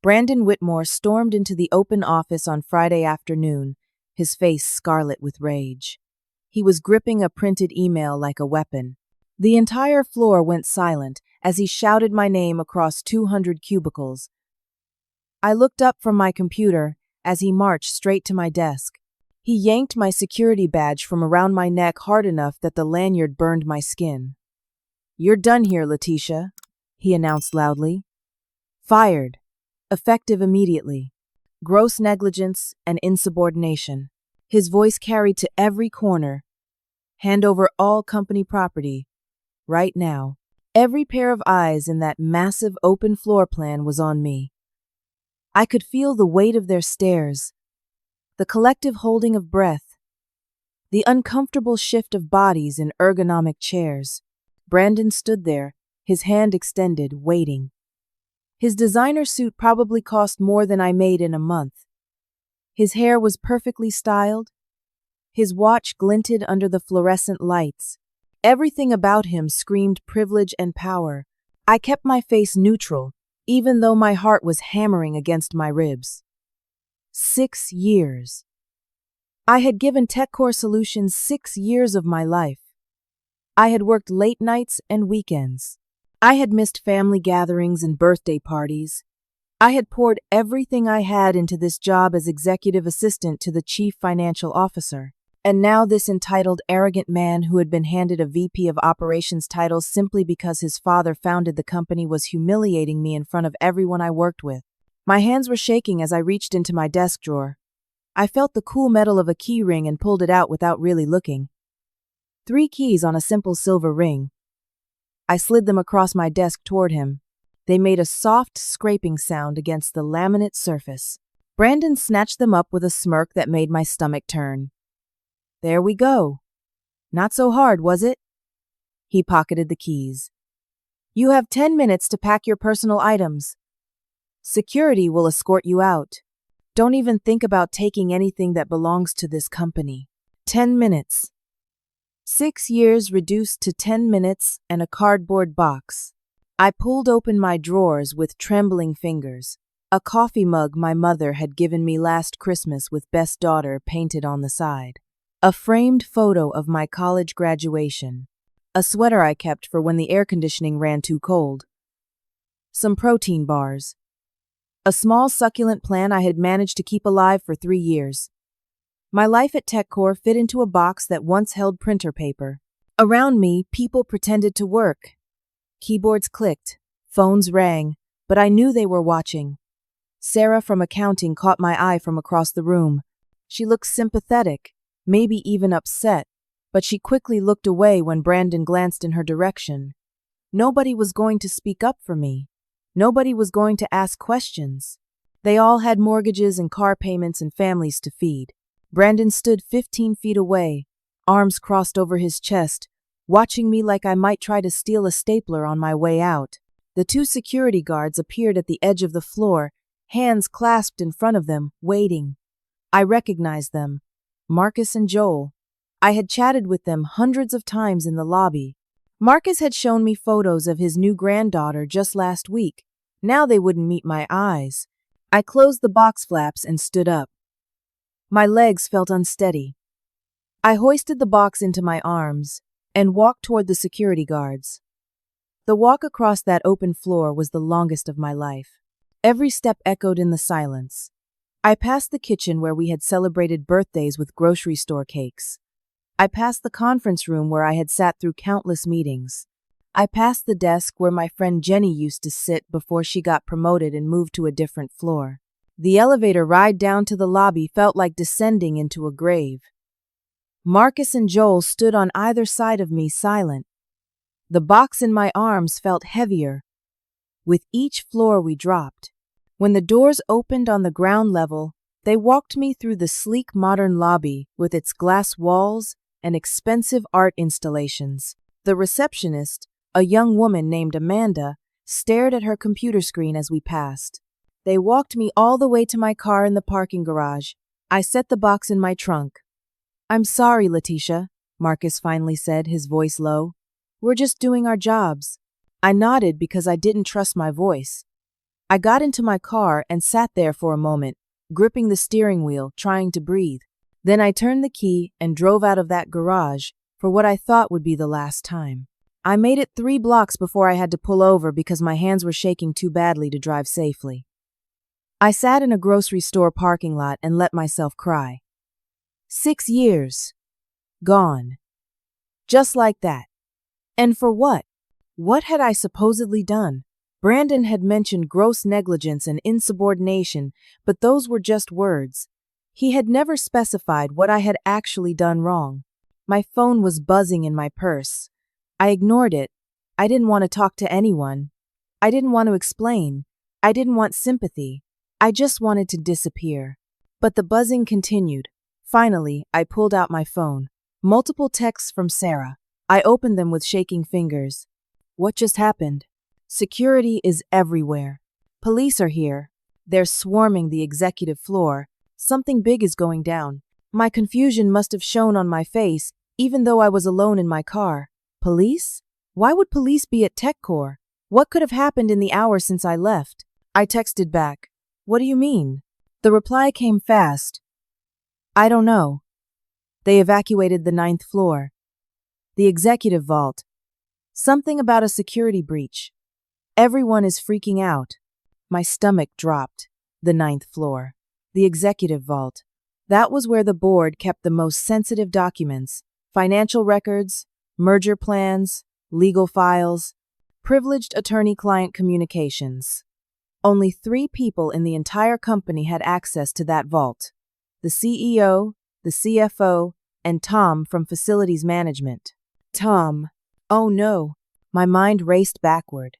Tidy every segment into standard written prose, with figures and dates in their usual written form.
Brandon Whitmore stormed into the open office on Friday afternoon, his face scarlet with rage. He was gripping a printed email like a weapon. The entire floor went silent as he shouted my name across 200 cubicles. I looked up from my computer as he marched straight to my desk. He yanked my security badge from around my neck hard enough that the lanyard burned my skin. "You're done here, Letitia," he announced loudly. "Fired. Effective immediately. Gross negligence and insubordination." His voice carried to every corner. "Hand over all company property. Right now." Every pair of eyes in that massive open floor plan was on me. I could feel the weight of their stares, the collective holding of breath, the uncomfortable shift of bodies in ergonomic chairs. Brandon stood there, his hand extended, waiting. His designer suit probably cost more than I made in a month. His hair was perfectly styled. His watch glinted under the fluorescent lights. Everything about him screamed privilege and power. I kept my face neutral, even though my heart was hammering against my ribs. 6 years. I had given TechCore Solutions 6 years of my life. I had worked late nights and weekends. I had missed family gatherings and birthday parties. I had poured everything I had into this job as executive assistant to the chief financial officer. And now this entitled, arrogant man who had been handed a VP of operations title simply because his father founded the company was humiliating me in front of everyone I worked with. My hands were shaking as I reached into my desk drawer. I felt the cool metal of a key ring and pulled it out without really looking. 3 keys on a simple silver ring. I slid them across my desk toward him. They made a soft scraping sound against the laminate surface. Brandon snatched them up with a smirk that made my stomach turn. "There we go. Not so hard, was it?" He pocketed the keys. "You have 10 minutes to pack your personal items. Security will escort you out. Don't even think about taking anything that belongs to this company." 10 minutes. 6 years reduced to 10 minutes and a cardboard box. I pulled open my drawers with trembling fingers. A coffee mug my mother had given me last Christmas with "Best Daughter" painted on the side. A framed photo of my college graduation. A sweater I kept for when the air conditioning ran too cold. Some protein bars. A small succulent plant I had managed to keep alive for 3 years. My life at TechCore fit into a box that once held printer paper. Around me, people pretended to work. Keyboards clicked, phones rang, but I knew they were watching. Sarah from accounting caught my eye from across the room. She looked sympathetic, maybe even upset, but she quickly looked away when Brandon glanced in her direction. Nobody was going to speak up for me. Nobody was going to ask questions. They all had mortgages and car payments and families to feed. Brandon stood 15 feet away, arms crossed over his chest, watching me like I might try to steal a stapler on my way out. The 2 security guards appeared at the edge of the floor, hands clasped in front of them, waiting. I recognized them. Marcus and Joel. I had chatted with them hundreds of times in the lobby. Marcus had shown me photos of his new granddaughter just last week. Now they wouldn't meet my eyes. I closed the box flaps and stood up. My legs felt unsteady. I hoisted the box into my arms and walked toward the security guards. The walk across that open floor was the longest of my life. Every step echoed in the silence. I passed the kitchen where we had celebrated birthdays with grocery store cakes. I passed the conference room where I had sat through countless meetings. I passed the desk where my friend Jenny used to sit before she got promoted and moved to a different floor. The elevator ride down to the lobby felt like descending into a grave. Marcus and Joel stood on either side of me, silent. The box in my arms felt heavier. With each floor we dropped. When the doors opened on the ground level, they walked me through the sleek modern lobby with its glass walls and expensive art installations. The receptionist, a young woman named Amanda, stared at her computer screen as we passed. They walked me all the way to my car in the parking garage. I set the box in my trunk. "I'm sorry, Letitia," Marcus finally said, his voice low. "We're just doing our jobs." I nodded because I didn't trust my voice. I got into my car and sat there for a moment, gripping the steering wheel, trying to breathe. Then I turned the key and drove out of that garage for what I thought would be the last time. I made it 3 blocks before I had to pull over because my hands were shaking too badly to drive safely. I sat in a grocery store parking lot and let myself cry. 6 years. Gone. Just like that. And for what? What had I supposedly done? Brandon had mentioned gross negligence and insubordination, but those were just words. He had never specified what I had actually done wrong. My phone was buzzing in my purse. I ignored it. I didn't want to talk to anyone. I didn't want to explain. I didn't want sympathy. I just wanted to disappear. But the buzzing continued. Finally, I pulled out my phone. Multiple texts from Sarah. I opened them with shaking fingers. What just happened? Security is everywhere. Police are here. They're swarming the executive floor. Something big is going down. My confusion must have shown on my face, even though I was alone in my car. Police? Why would police be at TechCore? What could have happened in the hour since I left? I texted back. What do you mean? The reply came fast. I don't know. They evacuated the 9th floor. The executive vault. Something about a security breach. Everyone is freaking out. My stomach dropped. The 9th floor. The executive vault. That was where the board kept the most sensitive documents. Financial records, merger plans, legal files, privileged attorney-client communications. Only 3 people in the entire company had access to that vault. The CEO, the CFO, and Tom from facilities management. Tom. Oh no. My mind raced backward.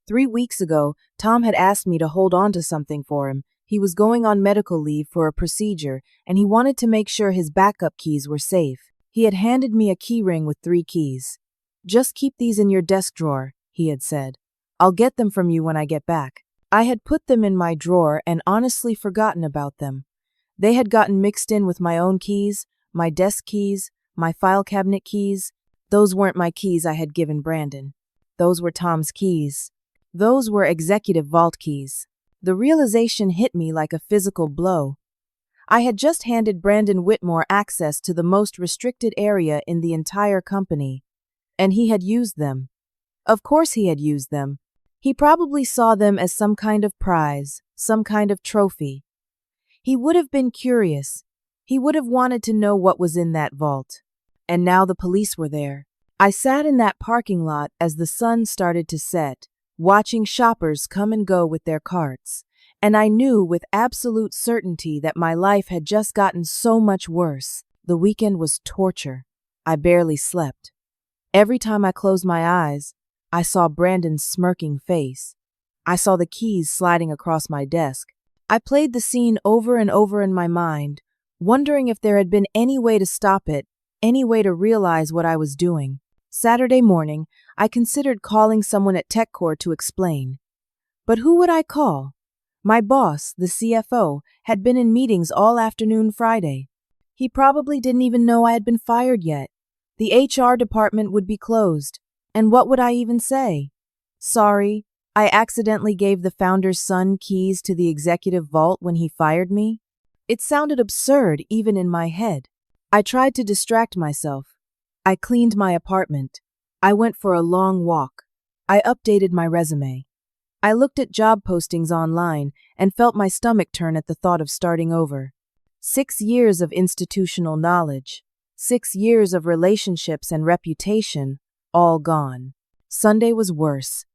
3 weeks ago, Tom had asked me to hold on to something for him. He was going on medical leave for a procedure, and he wanted to make sure his backup keys were safe. He had handed me a key ring with 3 keys. Just keep these in your desk drawer, he had said. I'll get them from you when I get back. I had put them in my drawer and honestly forgotten about them. They had gotten mixed in with my own keys, my desk keys, my file cabinet keys. Those weren't my keys I had given Brandon. Those were Tom's keys. Those were executive vault keys. The realization hit me like a physical blow. I had just handed Brandon Whitmore access to the most restricted area in the entire company, and he had used them. Of course he had used them. He probably saw them as some kind of prize, some kind of trophy. He would have been curious. He would have wanted to know what was in that vault. And now the police were there. I sat in that parking lot as the sun started to set, watching shoppers come and go with their carts, and I knew with absolute certainty that my life had just gotten so much worse. The weekend was torture. I barely slept. Every time I closed my eyes, I saw Brandon's smirking face. I saw the keys sliding across my desk. I played the scene over and over in my mind, wondering if there had been any way to stop it, any way to realize what I was doing. Saturday morning, I considered calling someone at TechCore to explain. But who would I call? My boss, the CFO, had been in meetings all afternoon Friday. He probably didn't even know I had been fired yet. The HR department would be closed. And what would I even say? Sorry, I accidentally gave the founder's son keys to the executive vault when he fired me. It sounded absurd even in my head. I tried to distract myself. I cleaned my apartment. I went for a long walk. I updated my resume. I looked at job postings online and felt my stomach turn at the thought of starting over. 6 years of institutional knowledge, 6 years of relationships and reputation, all gone. Sunday was worse.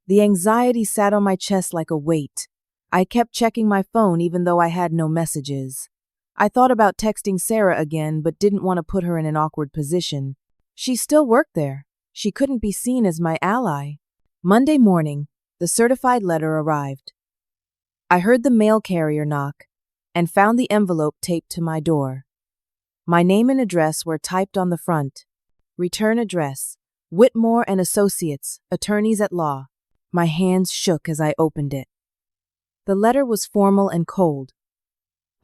The anxiety sat on my chest like a weight. I kept checking my phone even though I had no messages. I thought about texting Sarah again but didn't want to put her in an awkward position. She still worked there. She couldn't be seen as my ally. Monday morning, the certified letter arrived. I heard the mail carrier knock and found the envelope taped to my door. My name and address were typed on the front. Return address, Whitmore and Associates, Attorneys at Law. My hands shook as I opened it. The letter was formal and cold.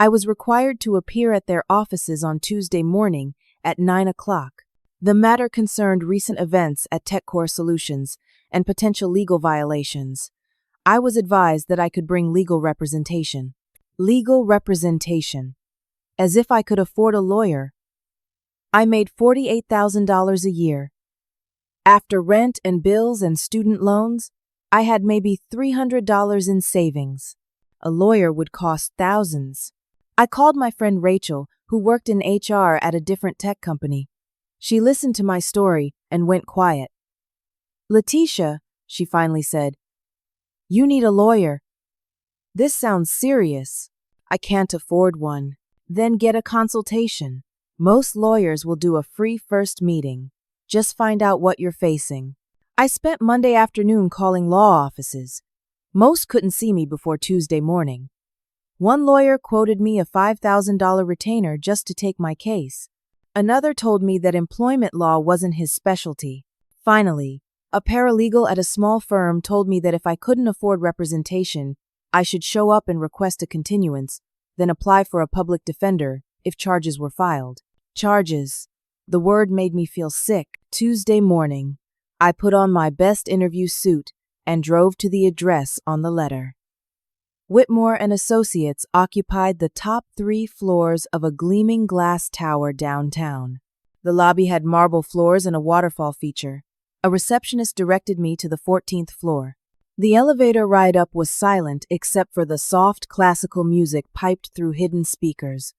I was required to appear at their offices on Tuesday morning at 9 o'clock. The matter concerned recent events at TechCore Solutions and potential legal violations. I was advised that I could bring legal representation. Legal representation. As if I could afford a lawyer. I made $48,000 a year. After rent and bills and student loans, I had maybe $300 in savings. A lawyer would cost thousands. I called my friend Rachel, who worked in HR at a different tech company. She listened to my story and went quiet. "Letitia," she finally said, "you need a lawyer. This sounds serious. I can't afford one." "Then get a consultation. Most lawyers will do a free first meeting. Just find out what you're facing." I spent Monday afternoon calling law offices. Most couldn't see me before Tuesday morning. One lawyer quoted me a $5,000 retainer just to take my case. Another told me that employment law wasn't his specialty. Finally, a paralegal at a small firm told me that if I couldn't afford representation, I should show up and request a continuance, then apply for a public defender if charges were filed. Charges. The word made me feel sick. Tuesday morning, I put on my best interview suit and drove to the address on the letter. Whitmore and Associates occupied the top 3 floors of a gleaming glass tower downtown. The lobby had marble floors and a waterfall feature. A receptionist directed me to the 14th floor. The elevator ride up was silent except for the soft classical music piped through hidden speakers.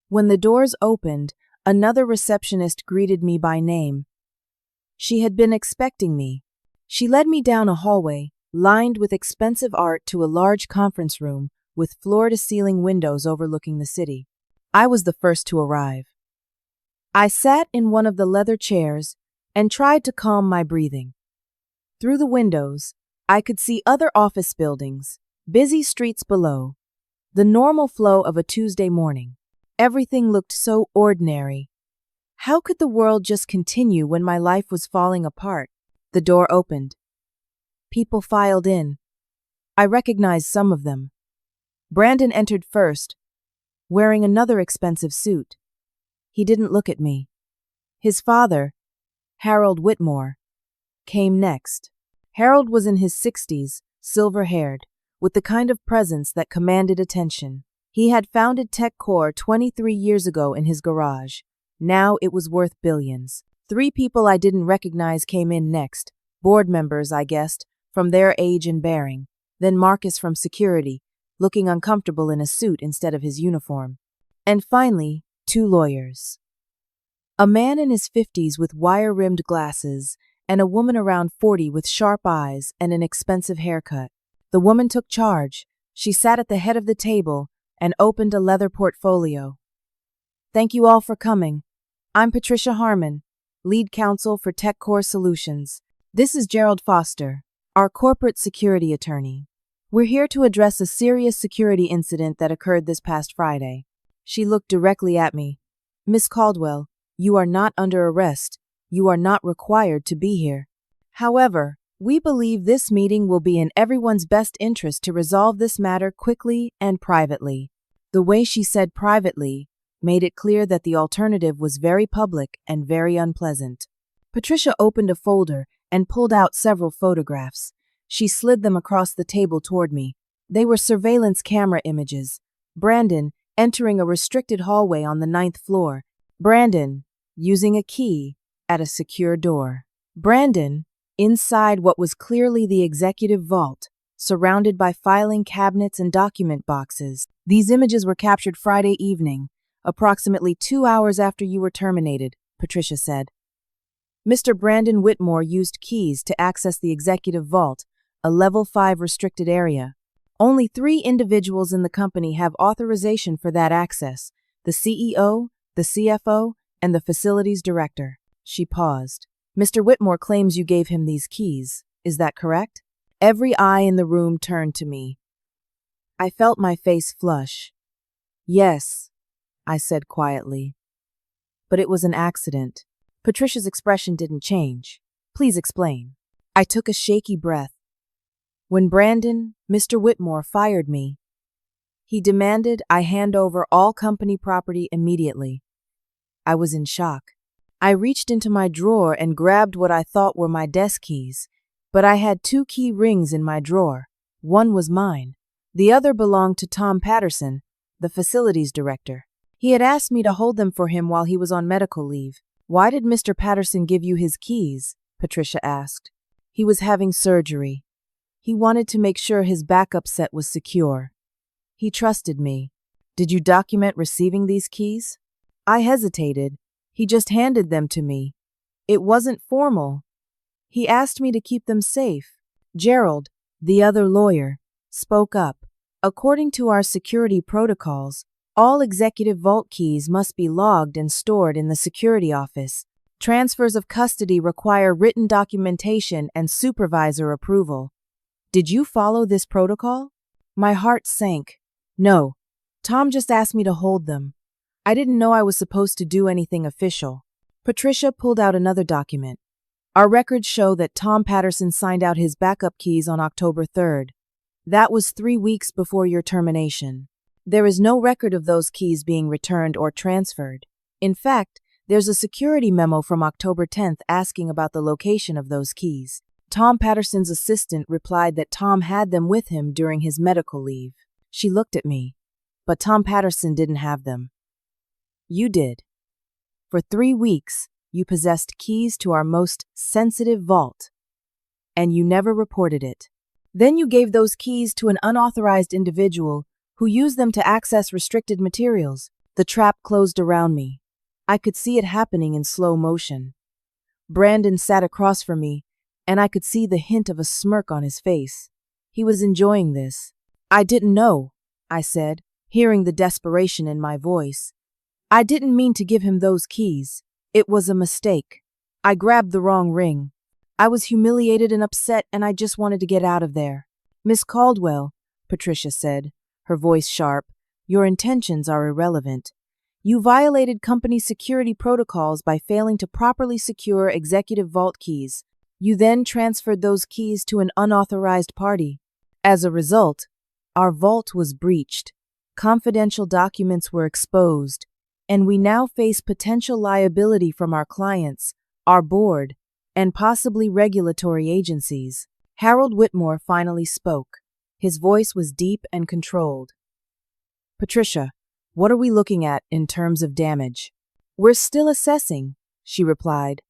When the doors opened, another receptionist greeted me by name. She had been expecting me. She led me down a hallway, lined with expensive art, to a large conference room with floor-to-ceiling windows overlooking the city. I was the first to arrive. I sat in one of the leather chairs and tried to calm my breathing. Through the windows, I could see other office buildings, busy streets below, the normal flow of a Tuesday morning. Everything looked so ordinary. How could the world just continue when my life was falling apart? The door opened. People filed in. I recognized some of them. Brandon entered first, wearing another expensive suit. He didn't look at me. His father, Harold Whitmore, came next. Harold was in his 60s, silver-haired, with the kind of presence that commanded attention. He had founded TechCore 23 years ago in his garage. Now it was worth billions. 3 people I didn't recognize came in next. Board members, I guessed, from their age and bearing. Then Marcus from security, looking uncomfortable in a suit instead of his uniform. And finally, 2 lawyers. A man in his 50s with wire-rimmed glasses, and a woman around 40 with sharp eyes and an expensive haircut. The woman took charge. She sat at the head of the table and opened a leather portfolio. "Thank you all for coming. I'm Patricia Harmon, lead counsel for TechCore Solutions. This is Gerald Foster, our corporate security attorney. We're here to address a serious security incident that occurred this past Friday." She looked directly at me. "Miss Caldwell, you are not under arrest. You are not required to be here. However, we believe this meeting will be in everyone's best interest to resolve this matter quickly and privately." The way she said privately made it clear that the alternative was very public and very unpleasant. Patricia opened a folder and pulled out several photographs. She slid them across the table toward me. They were surveillance camera images. Brandon entering a restricted hallway on the 9th floor. Brandon using a key at a secure door. Brandon inside what was clearly the executive vault, surrounded by filing cabinets and document boxes. These images were captured Friday evening, approximately 2 hours after you were terminated, Patricia said. Mr. Brandon Whitmore used keys to access the executive vault, a level 5 restricted area. Only 3 individuals in the company have authorization for that access: the CEO, the CFO, and the facilities director. She paused. Mr. Whitmore claims you gave him these keys. Is that correct? Every eye in the room turned to me. I felt my face flush. Yes, I said quietly. But it was an accident. Patricia's expression didn't change. Please explain. I took a shaky breath. When Brandon, Mr. Whitmore, fired me, he demanded I hand over all company property immediately. I was in shock. I reached into my drawer and grabbed what I thought were my desk keys. but I had 2 key rings in my drawer. One was mine. The other belonged to Tom Patterson, the facilities director. He had asked me to hold them for him while he was on medical leave. Why did Mr. Patterson give you his keys? Patricia asked. He was having surgery. He wanted to make sure his backup set was secure. He trusted me. Did you document receiving these keys? I hesitated. He just handed them to me. It wasn't formal. He asked me to keep them safe. Gerald, the other lawyer, spoke up. According to our security protocols, all executive vault keys must be logged and stored in the security office. Transfers of custody require written documentation and supervisor approval. Did you follow this protocol? My heart sank. No. Tom just asked me to hold them. I didn't know I was supposed to do anything official. Patricia pulled out another document. Our records show that Tom Patterson signed out his backup keys on October 3rd. That was 3 weeks before your termination. There is no record of those keys being returned or transferred. In fact, there's a security memo from October 10th asking about the location of those keys. Tom Patterson's assistant replied that Tom had them with him during his medical leave. She looked at me. But Tom Patterson didn't have them. You did. For 3 weeks, you possessed keys to our most sensitive vault, and you never reported it. Then you gave those keys to an unauthorized individual who used them to access restricted materials. The trap closed around me. I could see it happening in slow motion. Brandon sat across from me, and I could see the hint of a smirk on his face. He was enjoying this. I didn't know, I said, hearing the desperation in my voice. I didn't mean to give him those keys. It was a mistake. I grabbed the wrong ring. I was humiliated and upset, and I just wanted to get out of there. Miss Caldwell, Patricia said, her voice sharp, your intentions are irrelevant. You violated company security protocols by failing to properly secure executive vault keys. You then transferred those keys to an unauthorized party. As a result, our vault was breached. Confidential documents were exposed, and we now face potential liability from our clients, our board, and possibly regulatory agencies. Harold Whitmore finally spoke. His voice was deep and controlled. Patricia, what are we looking at in terms of damage? We're still assessing, she replied.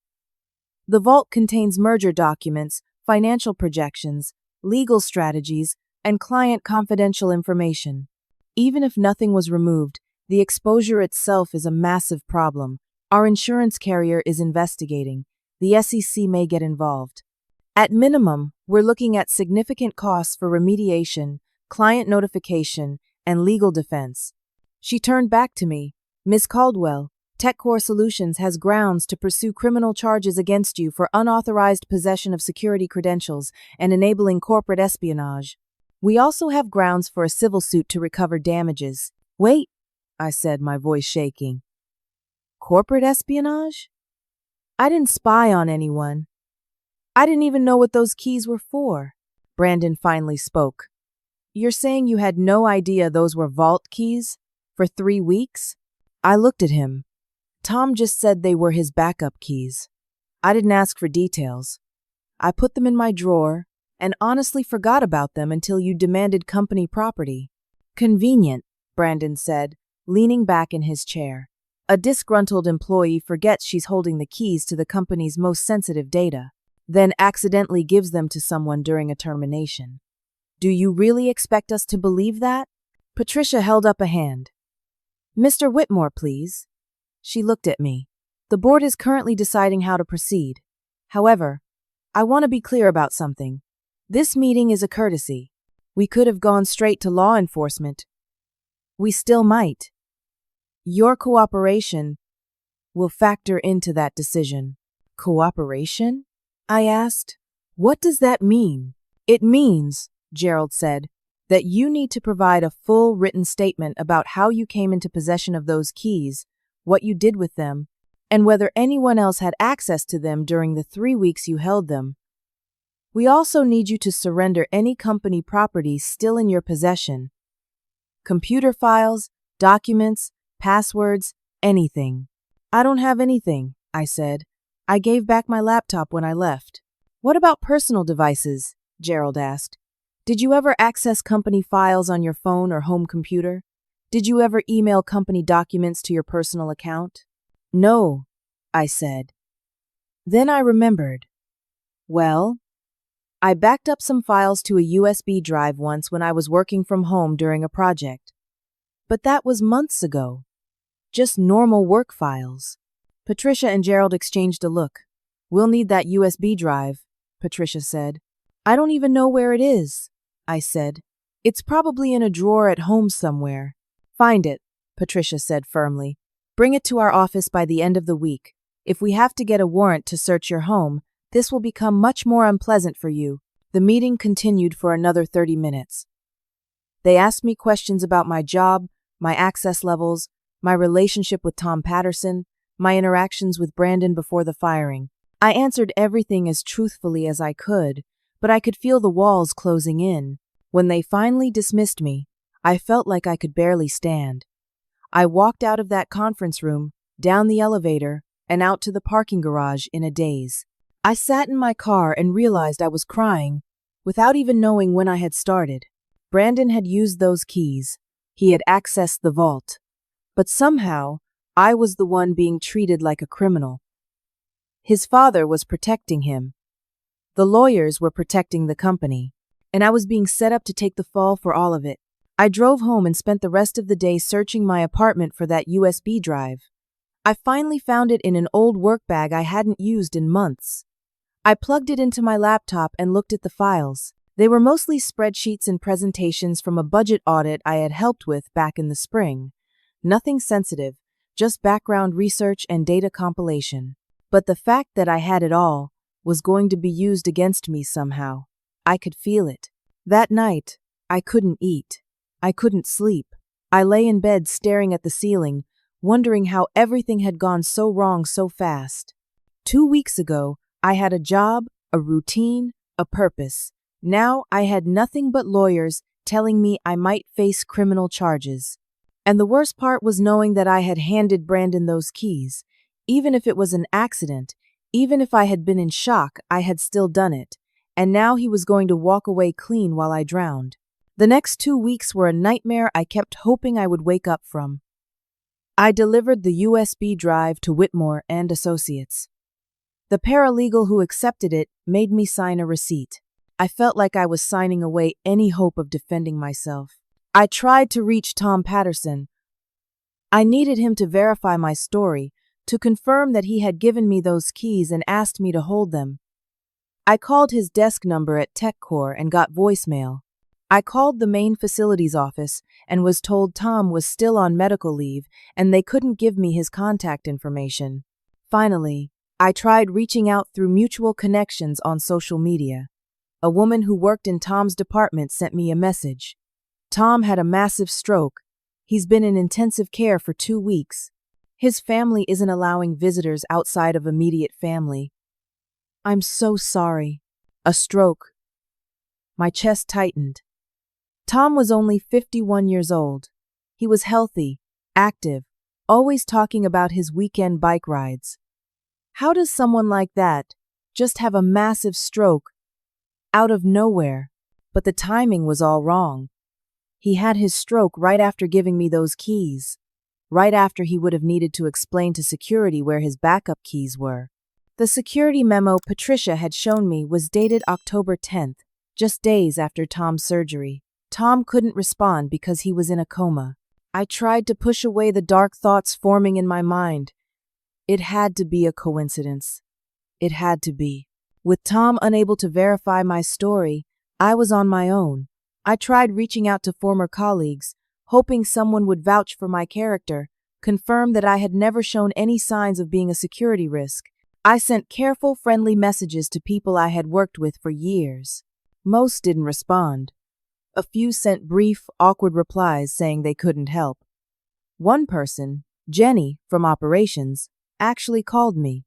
The vault contains merger documents, financial projections, legal strategies, and client confidential information. Even if nothing was removed, the exposure itself is a massive problem. Our insurance carrier is investigating. The SEC may get involved. At minimum, we're looking at significant costs for remediation, client notification, and legal defense. She turned back to me. Ms. Caldwell, TechCore Solutions has grounds to pursue criminal charges against you for unauthorized possession of security credentials and enabling corporate espionage. We also have grounds for a civil suit to recover damages. Wait, I said, my voice shaking. Corporate espionage? I didn't spy on anyone. I didn't even know what those keys were for. Brandon finally spoke. You're saying you had no idea those were vault keys? For 3 weeks? I looked at him. Tom just said they were his backup keys. I didn't ask for details. I put them in my drawer and honestly forgot about them until you demanded company property. Convenient, Brandon said, leaning back in his chair. A disgruntled employee forgets she's holding the keys to the company's most sensitive data, then accidentally gives them to someone during a termination. Do you really expect us to believe that? Patricia held up a hand. Mr. Whitmore, please. She looked at me. The board is currently deciding how to proceed. However, I want to be clear about something. This meeting is a courtesy. We could have gone straight to law enforcement. We still might. Your cooperation will factor into that decision. Cooperation? I asked. What does that mean? It means, Gerald said, that you need to provide a full written statement about how you came into possession of those keys, what you did with them, and whether anyone else had access to them during the 3 weeks you held them. We also need you to surrender any company property still in your possession. Computer files, documents, passwords, anything. I don't have anything, I said. I gave back my laptop when I left. What about personal devices? Gerald asked. Did you ever access company files on your phone or home computer? Did you ever email company documents to your personal account? No, I said. Then I remembered. Well, I backed up some files to a USB drive once when I was working from home during a project. But that was months ago. Just normal work files. Patricia and Gerald exchanged a look. We'll need that USB drive, Patricia said. I don't even know where it is, I said. It's probably in a drawer at home somewhere. Find it, Patricia said firmly. Bring it to our office by the end of the week. If we have to get a warrant to search your home, this will become much more unpleasant for you. The meeting continued for another 30 minutes. They asked me questions about my job, my access levels, my relationship with Tom Patterson, my interactions with Brandon before the firing. I answered everything as truthfully as I could, but I could feel the walls closing in. When they finally dismissed me, I felt like I could barely stand. I walked out of that conference room, down the elevator, and out to the parking garage in a daze. I sat in my car and realized I was crying, without even knowing when I had started. Brandon had used those keys. He had accessed the vault. But somehow, I was the one being treated like a criminal. His father was protecting him. The lawyers were protecting the company, and I was being set up to take the fall for all of it. I drove home and spent the rest of the day searching my apartment for that USB drive. I finally found it in an old work bag I hadn't used in months. I plugged it into my laptop and looked at the files. They were mostly spreadsheets and presentations from a budget audit I had helped with back in the spring. Nothing sensitive, just background research and data compilation. But the fact that I had it all was going to be used against me somehow. I could feel it. That night, I couldn't eat. I couldn't sleep. I lay in bed staring at the ceiling, wondering how everything had gone so wrong so fast. 2 weeks ago, I had a job, a routine, a purpose. Now I had nothing but lawyers telling me I might face criminal charges. And the worst part was knowing that I had handed Brandon those keys. Even if it was an accident, even if I had been in shock, I had still done it. And now he was going to walk away clean while I drowned. The next 2 weeks were a nightmare I kept hoping I would wake up from. I delivered the USB drive to Whitmore and Associates. The paralegal who accepted it made me sign a receipt. I felt like I was signing away any hope of defending myself. I tried to reach Tom Patterson. I needed him to verify my story, to confirm that he had given me those keys and asked me to hold them. I called his desk number at TechCore and got voicemail. I called the main facilities office and was told Tom was still on medical leave and they couldn't give me his contact information. Finally, I tried reaching out through mutual connections on social media. A woman who worked in Tom's department sent me a message. Tom had a massive stroke. He's been in intensive care for 2 weeks. His family isn't allowing visitors outside of immediate family. I'm so sorry. A stroke. My chest tightened. Tom was only 51 years old. He was healthy, active, always talking about his weekend bike rides. How does someone like that just have a massive stroke out of nowhere? But the timing was all wrong. He had his stroke right after giving me those keys, right after he would have needed to explain to security where his backup keys were. The security memo Patricia had shown me was dated October 10th, just days after Tom's surgery. Tom couldn't respond because he was in a coma. I tried to push away the dark thoughts forming in my mind. It had to be a coincidence. It had to be. With Tom unable to verify my story, I was on my own. I tried reaching out to former colleagues, hoping someone would vouch for my character, confirm that I had never shown any signs of being a security risk. I sent careful, friendly messages to people I had worked with for years. Most didn't respond. A few sent brief, awkward replies saying they couldn't help. One person, Jenny, from operations, actually called me.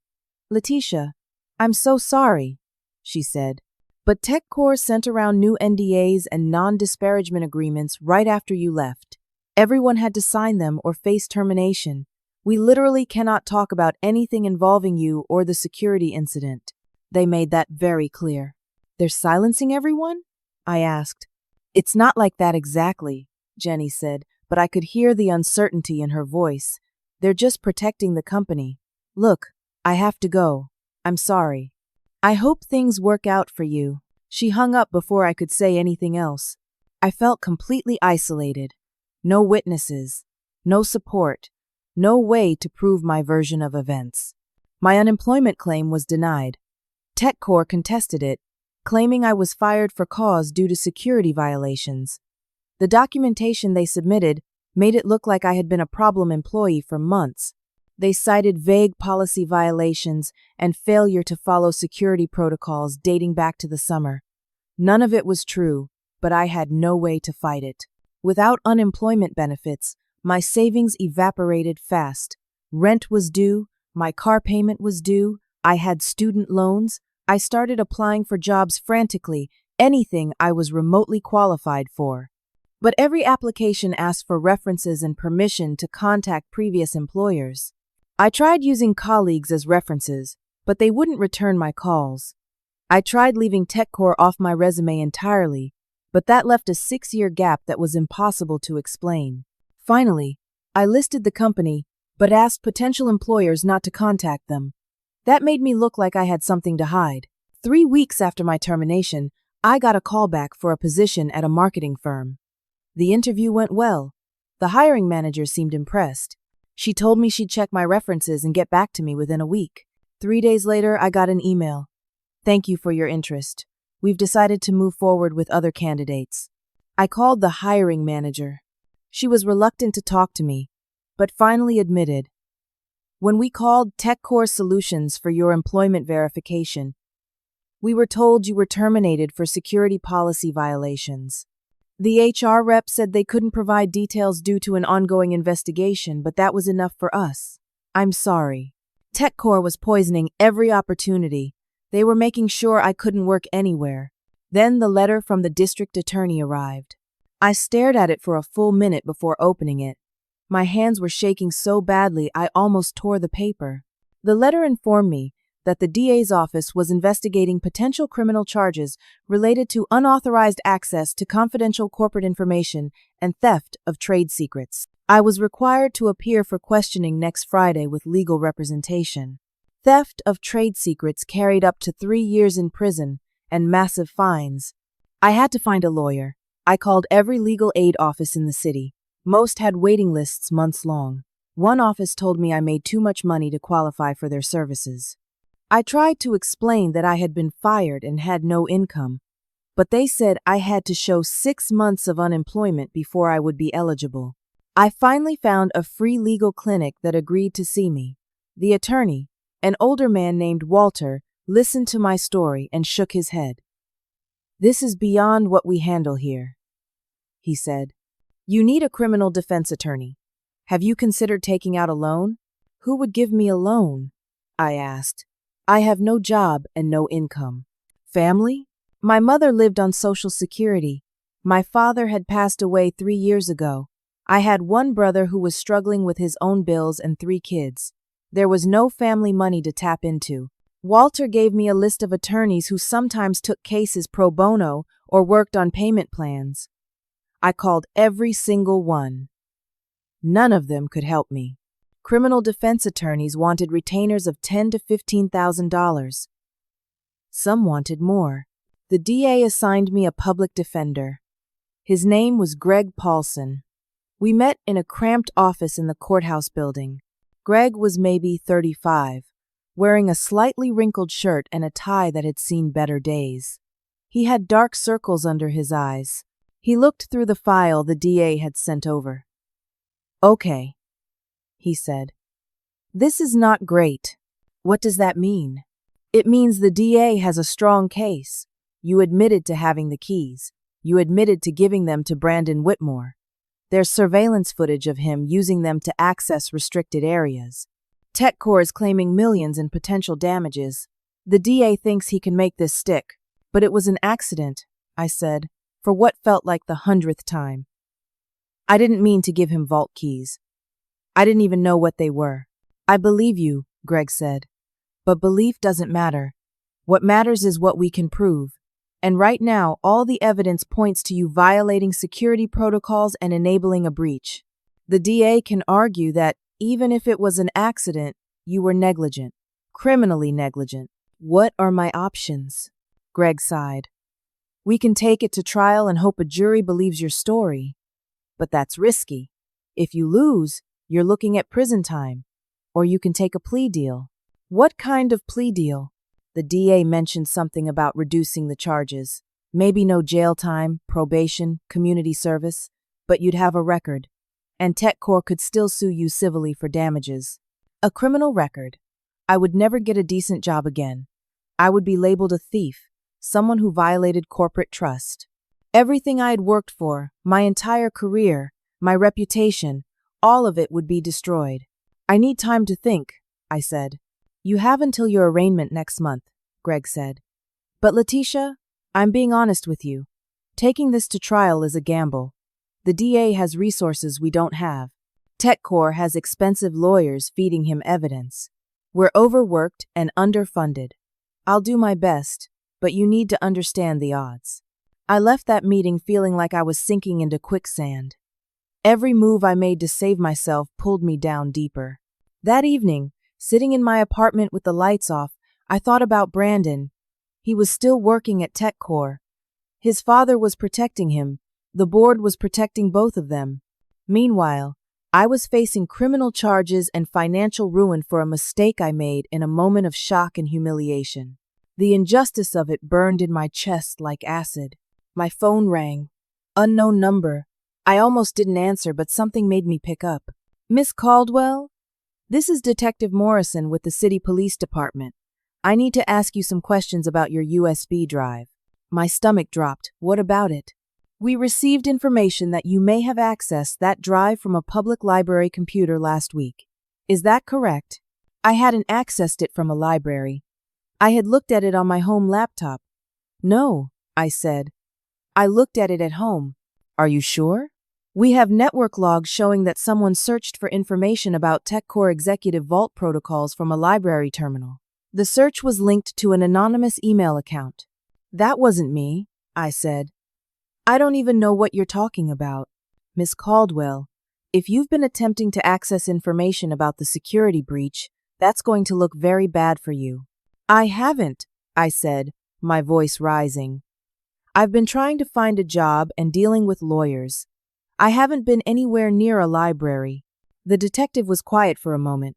Letitia, I'm so sorry, she said. But TechCore sent around new NDAs and non-disparagement agreements right after you left. Everyone had to sign them or face termination. We literally cannot talk about anything involving you or the security incident. They made that very clear. They're silencing everyone? I asked. It's not like that exactly, Jenny said, but I could hear the uncertainty in her voice. They're just protecting the company. Look, I have to go. I'm sorry. I hope things work out for you. She hung up before I could say anything else. I felt completely isolated. No witnesses. No support. No way to prove my version of events. My unemployment claim was denied. TechCore contested it, claiming I was fired for cause due to security violations. The documentation they submitted made it look like I had been a problem employee for months. They cited vague policy violations and failure to follow security protocols dating back to the summer. None of it was true, but I had no way to fight it. Without unemployment benefits, my savings evaporated fast. Rent was due, my car payment was due, I had student loans. I started applying for jobs frantically, anything I was remotely qualified for. But every application asked for references and permission to contact previous employers. I tried using colleagues as references, but they wouldn't return my calls. I tried leaving TechCore off my resume entirely, but that left a 6-year gap that was impossible to explain. Finally, I listed the company, but asked potential employers not to contact them. That made me look like I had something to hide. 3 weeks after my termination, I got a call back for a position at a marketing firm. The interview went well. The hiring manager seemed impressed. She told me she'd check my references and get back to me within a week. 3 days later, I got an email. Thank you for your interest. We've decided to move forward with other candidates. I called the hiring manager. She was reluctant to talk to me, but finally admitted, when we called TechCore Solutions for your employment verification, we were told you were terminated for security policy violations. The HR rep said they couldn't provide details due to an ongoing investigation, but that was enough for us. I'm sorry. TechCore was poisoning every opportunity. They were making sure I couldn't work anywhere. Then the letter from the district attorney arrived. I stared at it for a full minute before opening it. My hands were shaking so badly I almost tore the paper. The letter informed me that the DA's office was investigating potential criminal charges related to unauthorized access to confidential corporate information and theft of trade secrets. I was required to appear for questioning next Friday with legal representation. Theft of trade secrets carried up to 3 years in prison and massive fines. I had to find a lawyer. I called every legal aid office in the city. Most had waiting lists months long. One office told me I made too much money to qualify for their services. I tried to explain that I had been fired and had no income, but they said I had to show 6 months of unemployment before I would be eligible. I finally found a free legal clinic that agreed to see me. The attorney, an older man named Walter, listened to my story and shook his head. This is beyond what we handle here, he said. You need a criminal defense attorney. Have you considered taking out a loan? Who would give me a loan? I asked. I have no job and no income. Family? My mother lived on Social Security. My father had passed away 3 years ago. I had one brother who was struggling with his own bills and 3 kids. There was no family money to tap into. Walter gave me a list of attorneys who sometimes took cases pro bono or worked on payment plans. I called every single one. None of them could help me. Criminal defense attorneys wanted retainers of $10,000 to $15,000. Some wanted more. The DA assigned me a public defender. His name was Greg Paulson. We met in a cramped office in the courthouse building. Greg was maybe 35, wearing a slightly wrinkled shirt and a tie that had seen better days. He had dark circles under his eyes. He looked through the file the DA had sent over. Okay, he said. This is not great. What does that mean? It means the DA has a strong case. You admitted to having the keys. You admitted to giving them to Brandon Whitmore. There's surveillance footage of him using them to access restricted areas. TechCore is claiming millions in potential damages. The DA thinks he can make this stick. But it was an accident, I said, for what felt like the 100th time. I didn't mean to give him vault keys. I didn't even know what they were. I believe you, Greg said. But belief doesn't matter. What matters is what we can prove. And right now, all the evidence points to you violating security protocols and enabling a breach. The DA can argue that even if it was an accident, you were negligent, criminally negligent. What are my options? Greg sighed. We can take it to trial and hope a jury believes your story. But that's risky. If you lose, you're looking at prison time. Or you can take a plea deal. What kind of plea deal? The DA mentioned something about reducing the charges. Maybe no jail time, probation, community service, but you'd have a record. And TechCorps could still sue you civilly for damages. A criminal record. I would never get a decent job again. I would be labeled a thief, someone who violated corporate trust. Everything I had worked for, my entire career, my reputation, all of it would be destroyed. I need time to think, I said. You have until your arraignment next month, Greg said. But Letitia, I'm being honest with you. Taking this to trial is a gamble. The DA has resources we don't have. TechCorps has expensive lawyers feeding him evidence. We're overworked and underfunded. I'll do my best, but you need to understand the odds. I left that meeting feeling like I was sinking into quicksand. Every move I made to save myself pulled me down deeper. That evening, sitting in my apartment with the lights off, I thought about Brandon. He was still working at TechCorps. His father was protecting him. The board was protecting both of them. Meanwhile, I was facing criminal charges and financial ruin for a mistake I made in a moment of shock and humiliation. The injustice of it burned in my chest like acid. My phone rang. Unknown number. I almost didn't answer, but something made me pick up. Miss Caldwell? This is Detective Morrison with the City Police Department. I need to ask you some questions about your USB drive. My stomach dropped. What about it? We received information that you may have accessed that drive from a public library computer last week. Is that correct? I hadn't accessed it from a library. I had looked at it on my home laptop. No, I said. I looked at it at home. Are you sure? We have network logs showing that someone searched for information about TechCorps executive vault protocols from a library terminal. The search was linked to an anonymous email account. That wasn't me, I said. I don't even know what you're talking about. Miss Caldwell, if you've been attempting to access information about the security breach, that's going to look very bad for you. I haven't, I said, my voice rising. I've been trying to find a job and dealing with lawyers. I haven't been anywhere near a library. The detective was quiet for a moment.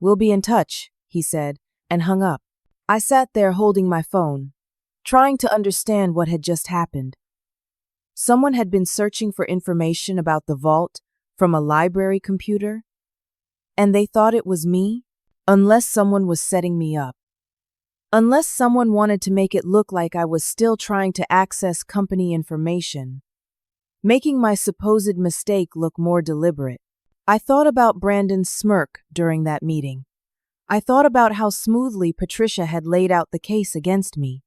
We'll be in touch, he said, and hung up. I sat there holding my phone, trying to understand what had just happened. Someone had been searching for information about the vault from a library computer, and they thought it was me, unless someone was setting me up. Unless someone wanted to make it look like I was still trying to access company information, making my supposed mistake look more deliberate. I thought about Brandon's smirk during that meeting. I thought about how smoothly Patricia had laid out the case against me.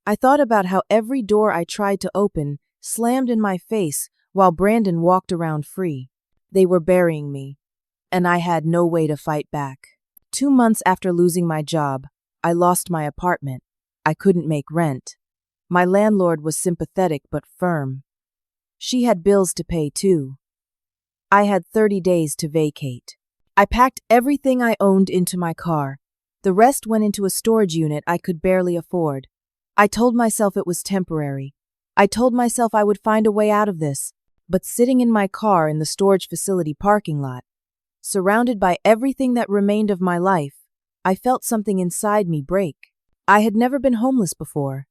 I thought about how every door I tried to open slammed in my face while Brandon walked around free. They were burying me, and I had no way to fight back. 2 months after losing my job, I lost my apartment. I couldn't make rent. My landlord was sympathetic but firm. She had bills to pay too. I had 30 days to vacate. I packed everything I owned into my car. The rest went into a storage unit I could barely afford. I told myself it was temporary. I told myself I would find a way out of this. But sitting in my car in the storage facility parking lot, surrounded by everything that remained of my life, I felt something inside me break. I had never been homeless before.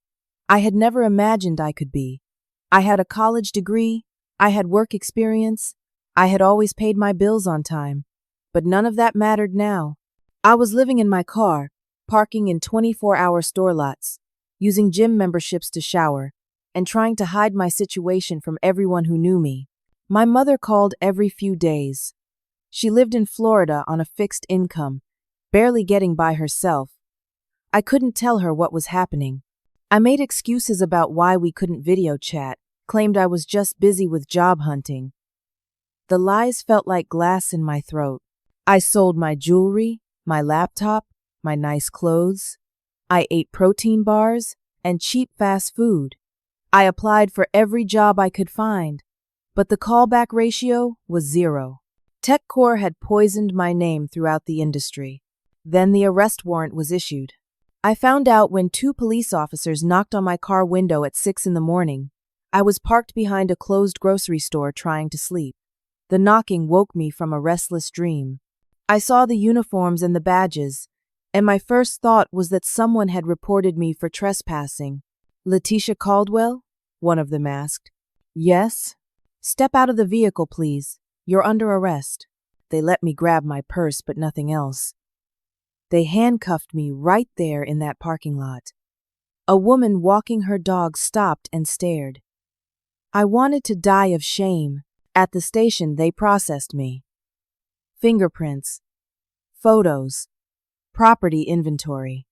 I had never imagined I could be. I had a college degree. I had work experience. I had always paid my bills on time. But none of that mattered now. I was living in my car, parking in 24-hour store lots, using gym memberships to shower, and trying to hide my situation from everyone who knew me. My mother called every few days. She lived in Florida on a fixed income, barely getting by herself. I couldn't tell her what was happening. I made excuses about why we couldn't video chat, claimed I was just busy with job hunting. The lies felt like glass in my throat. I sold my jewelry, my laptop, my nice clothes. I ate protein bars and cheap fast food. I applied for every job I could find, but the callback ratio was 0. TechCore had poisoned my name throughout the industry. Then the arrest warrant was issued. I found out when 2 police officers knocked on my car window at 6 in the morning. I was parked behind a closed grocery store trying to sleep. The knocking woke me from a restless dream. I saw the uniforms and the badges, and my first thought was that someone had reported me for trespassing. Letitia Caldwell? One of them asked. Yes. Step out of the vehicle, please. You're under arrest. They let me grab my purse, but nothing else. They handcuffed me right there in that parking lot. A woman walking her dog stopped and stared. I wanted to die of shame. At the station, they processed me. Fingerprints, photos, property inventory.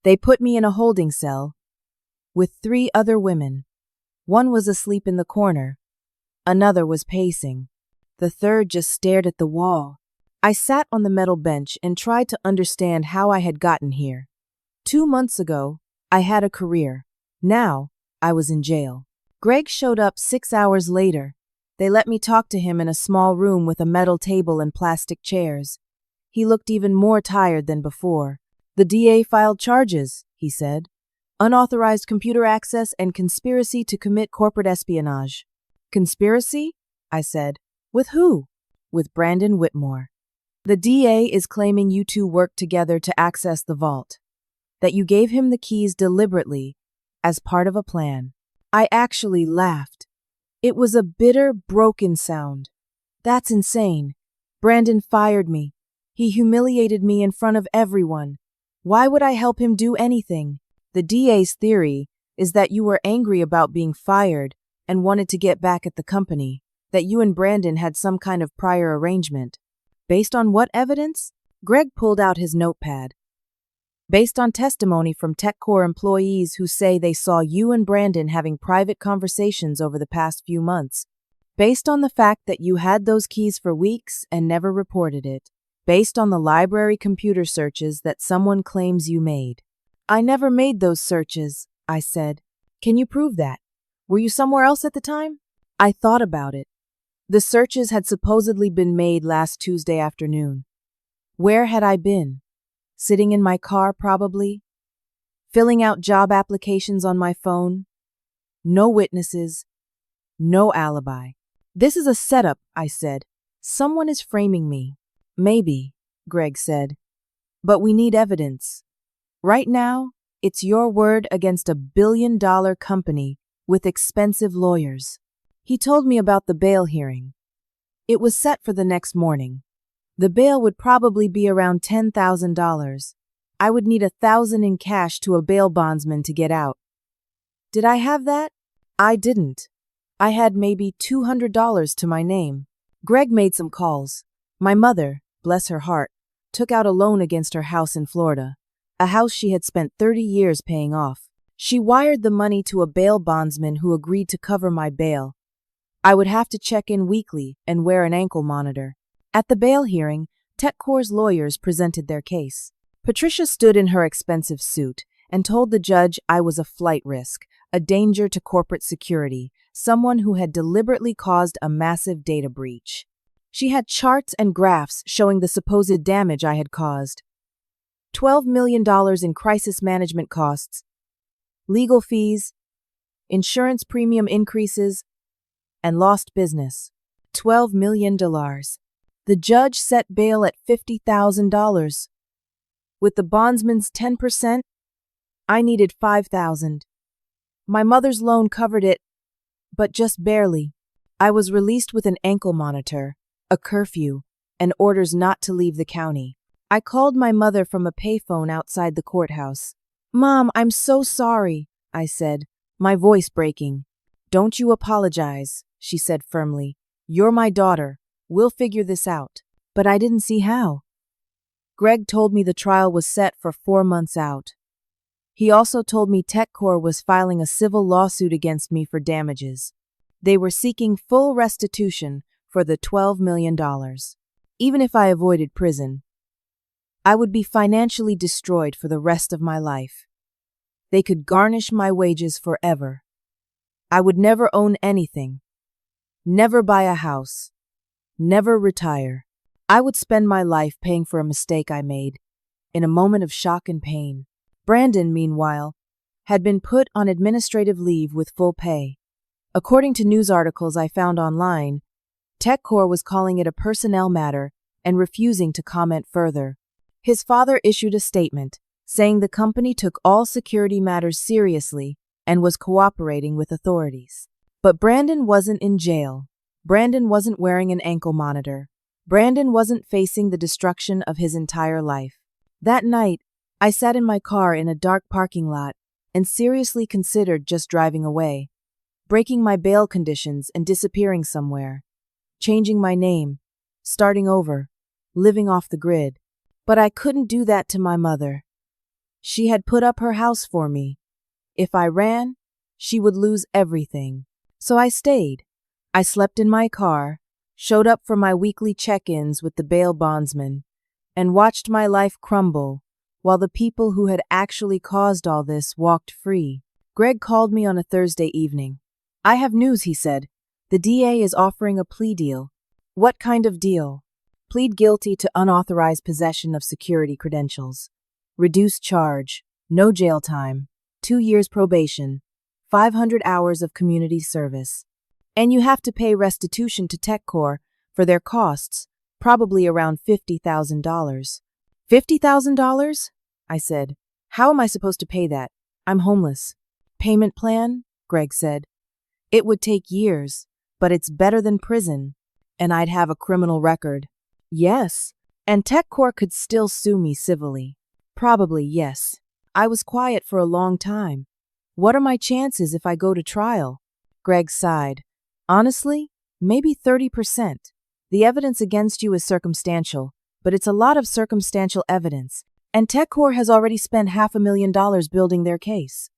They put me in a holding cell with 3 other women. One was asleep in the corner. Another was pacing. The third just stared at the wall. I sat on the metal bench and tried to understand how I had gotten here. 2 months ago, I had a career. Now, I was in jail. Greg showed up 6 hours later. They let me talk to him in a small room with a metal table and plastic chairs. He looked even more tired than before. The DA filed charges, he said. Unauthorized computer access and conspiracy to commit corporate espionage. Conspiracy? I said. With who? With Brandon Whitmore. The DA is claiming you 2 worked together to access the vault. That you gave him the keys deliberately, as part of a plan. I actually laughed. It was a bitter, broken sound. That's insane. Brandon fired me. He humiliated me in front of everyone. Why would I help him do anything? The DA's theory is that you were angry about being fired and wanted to get back at the company, that you and Brandon had some kind of prior arrangement. Based on what evidence? Greg pulled out his notepad. Based on testimony from TechCore employees who say they saw you and Brandon having private conversations over the past few months. Based on the fact that you had those keys for weeks and never reported it. Based on the library computer searches that someone claims you made. I never made those searches, I said. Can you prove that? Were you somewhere else at the time? I thought about it. The searches had supposedly been made last Tuesday afternoon. Where had I been? Sitting in my car, probably. Filling out job applications on my phone. No witnesses. No alibi. This is a setup, I said. Someone is framing me. Maybe, Greg said. But we need evidence. Right now, it's your word against a billion-dollar company with expensive lawyers. He told me about the bail hearing. It was set for the next morning. The bail would probably be around $10,000. I would need $1,000 in cash to a bail bondsman to get out. Did I have that? I didn't. I had maybe $200 to my name. Greg made some calls. My mother, bless her heart, took out a loan against her house in Florida, a house she had spent 30 years paying off. She wired the money to a bail bondsman who agreed to cover my bail. I would have to check in weekly and wear an ankle monitor. At the bail hearing, TechCore's lawyers presented their case. Patricia stood in her expensive suit and told the judge I was a flight risk, a danger to corporate security, someone who had deliberately caused a massive data breach. She had charts and graphs showing the supposed damage I had caused. $12 million in crisis management costs, legal fees, insurance premium increases, and lost business. $12 million. The judge set bail at $50,000. With the bondsman's 10%, I needed $5,000. My mother's loan covered it, but just barely. I was released with an ankle monitor, a curfew, and orders not to leave the county. I called my mother from a payphone outside the courthouse. "Mom, I'm so sorry," I said, my voice breaking. "Don't you apologize," she said firmly. "You're my daughter. We'll figure this out." But I didn't see how. Greg told me the trial was set for 4 months out. He also told me TechCore was filing a civil lawsuit against me for damages. They were seeking full restitution for the $12 million, even if I avoided prison. I would be financially destroyed for the rest of my life. They could garnish my wages forever. I would never own anything, never buy a house, never retire. I would spend my life paying for a mistake I made, in a moment of shock and pain. Brandon, meanwhile, had been put on administrative leave with full pay. According to news articles I found online, TechCore was calling it a personnel matter and refusing to comment further. His father issued a statement, saying the company took all security matters seriously and was cooperating with authorities. But Brandon wasn't in jail. Brandon wasn't wearing an ankle monitor. Brandon wasn't facing the destruction of his entire life. That night, I sat in my car in a dark parking lot and seriously considered just driving away, breaking my bail conditions and disappearing somewhere, changing my name, starting over, living off the grid. But I couldn't do that to my mother. She had put up her house for me. If I ran, she would lose everything. So I stayed. I slept in my car, showed up for my weekly check-ins with the bail bondsman, and watched my life crumble while the people who had actually caused all this walked free. Greg called me on a Thursday evening. "I have news," he said. "The DA is offering a plea deal." "What kind of deal?" "Plead guilty to unauthorized possession of security credentials. Reduced charge, no jail time, 2 years probation, 500 hours of community service. And you have to pay restitution to TechCore for their costs, probably around $50,000. $50,000? I said. "How am I supposed to pay that? I'm homeless." "Payment plan?" Greg said. "It would take years, but it's better than prison, and I'd have a criminal record." "Yes, and TechCore could still sue me civilly." "Probably, yes. I was quiet for a long time. What are my chances if I go to trial?" Greg sighed. "Honestly, maybe 30%. The evidence against you is circumstantial, but it's a lot of circumstantial evidence, and TechCore has already spent $500,000 building their case.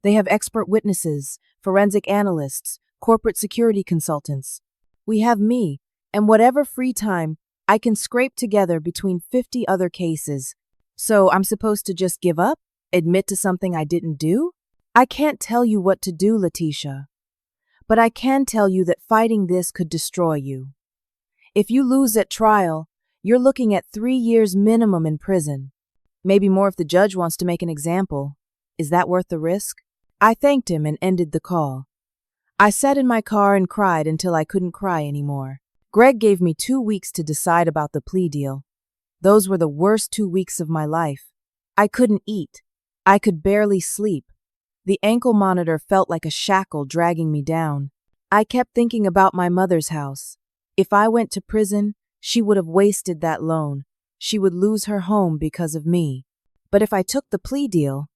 They have expert witnesses, forensic analysts, corporate security consultants. We have me, and whatever free time I can scrape together between 50 other cases. So I'm supposed to just give up? Admit to something I didn't do? I can't tell you what to do, Letitia. But I can tell you that fighting this could destroy you. If you lose at trial, you're looking at 3 years minimum in prison. Maybe more if the judge wants to make an example. Is that worth the risk?" I thanked him and ended the call. I sat in my car and cried until I couldn't cry anymore. Greg gave me 2 weeks to decide about the plea deal. Those were the worst 2 weeks of my life. I couldn't eat. I could barely sleep. The ankle monitor felt like a shackle dragging me down. I kept thinking about my mother's house. If I went to prison, she would have wasted that loan. She would lose her home because of me. But if I took the plea deal,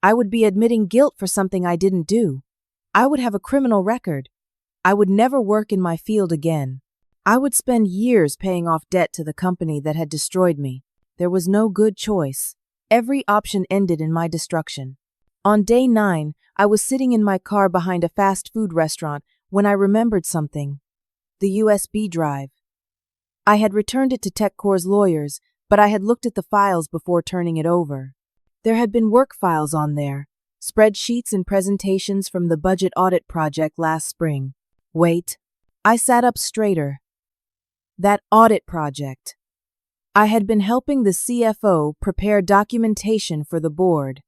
I would be admitting guilt for something I didn't do. I would have a criminal record. I would never work in my field again. I would spend years paying off debt to the company that had destroyed me. There was no good choice. Every option ended in my destruction. On day 9, I was sitting in my car behind a fast food restaurant when I remembered something. The USB drive. I had returned it to TechCore's lawyers, but I had looked at the files before turning it over. There had been work files on there, spreadsheets and presentations from the budget audit project last spring. Wait. I sat up straighter. That audit project. I had been helping the CFO prepare documentation for the board.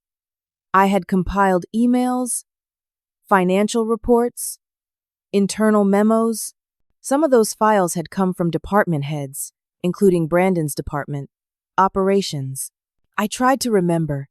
I had compiled emails, financial reports, internal memos. Some of those files had come from department heads, including Brandon's department, operations. I tried to remember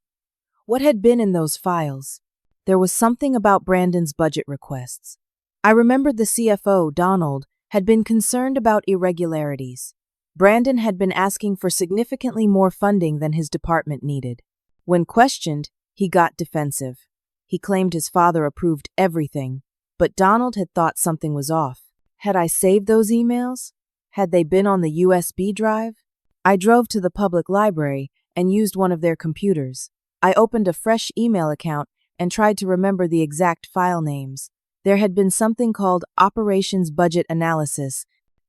what had been in those files. There was something about Brandon's budget requests. I remembered the CFO, Donald, had been concerned about irregularities. Brandon had been asking for significantly more funding than his department needed. When questioned, he got defensive. He claimed his father approved everything, but Donald had thought something was off. Had I saved those emails? Had they been on the USB drive? I drove to the public library and used one of their computers. I opened a fresh email account and tried to remember the exact file names. There had been something called Operations Budget Analysis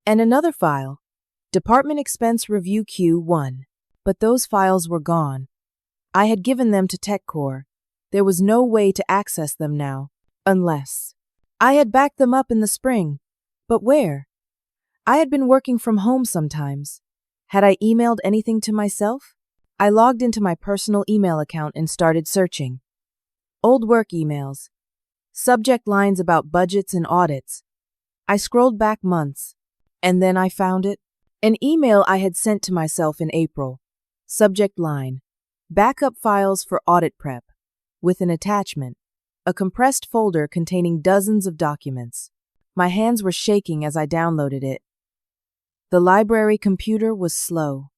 and another file, Department Expense Review Q1. But those files were gone. I had given them to TechCore. There was no way to access them now, unless I had backed them up in the spring. But where? I had been working from home sometimes. Had I emailed anything to myself? I logged into my personal email account and started searching. Old work emails. Subject lines about budgets and audits. I scrolled back months, and then I found it. An email I had sent to myself in April. Subject line: backup files for audit prep, with an attachment, a compressed folder containing dozens of documents. My hands were shaking as I downloaded it. The library computer was slow.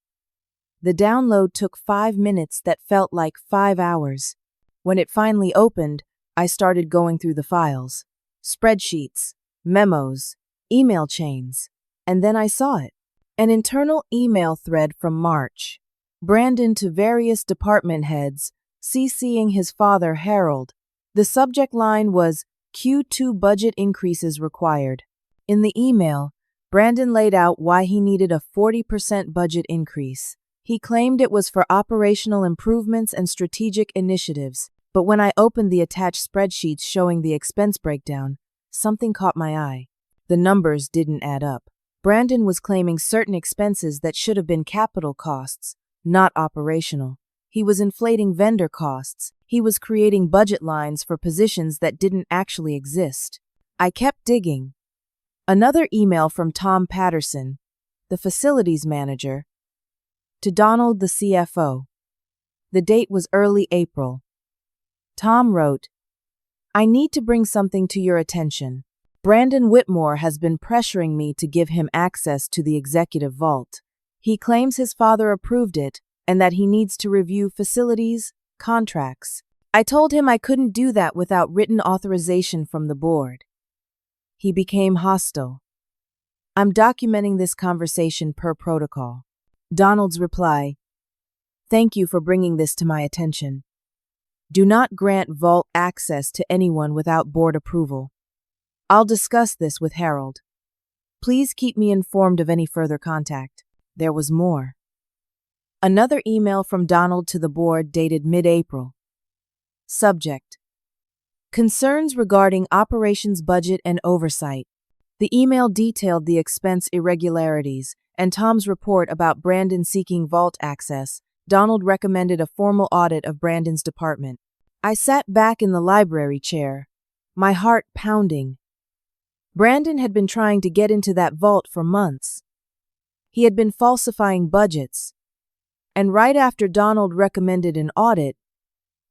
The download took 5 minutes that felt like 5 hours. When it finally opened, I started going through the files. Spreadsheets, memos, email chains. And then I saw it. An internal email thread from March. Brandon to various department heads, CCing his father, Harold. The subject line was Q2 budget increases required. In the email, Brandon laid out why he needed a 40% budget increase. He claimed it was for operational improvements and strategic initiatives. But when I opened the attached spreadsheets showing the expense breakdown, something caught my eye. The numbers didn't add up. Brandon was claiming certain expenses that should have been capital costs, not operational. He was inflating vendor costs. He was creating budget lines for positions that didn't actually exist. I kept digging. Another email from Tom Patterson, the facilities manager, to Donald, the CFO. The date was early April. Tom wrote, "I need to bring something to your attention. Brandon Whitmore has been pressuring me to give him access to the executive vault. He claims his father approved it and that he needs to review facilities, contracts. I told him I couldn't do that without written authorization from the board. He became hostile. I'm documenting this conversation per protocol." Donald's reply: "Thank you for bringing this to my attention. Do not grant vault access to anyone without board approval. I'll discuss this with Harold. Please keep me informed of any further contact." There was more. Another email from Donald to the board dated mid-April. Subject: concerns regarding operations budget and oversight. The email detailed the expense irregularities and Tom's report about Brandon seeking vault access. Donald recommended a formal audit of Brandon's department. I sat back in the library chair, my heart pounding. Brandon had been trying to get into that vault for months. He had been falsifying budgets. And right after Donald recommended an audit,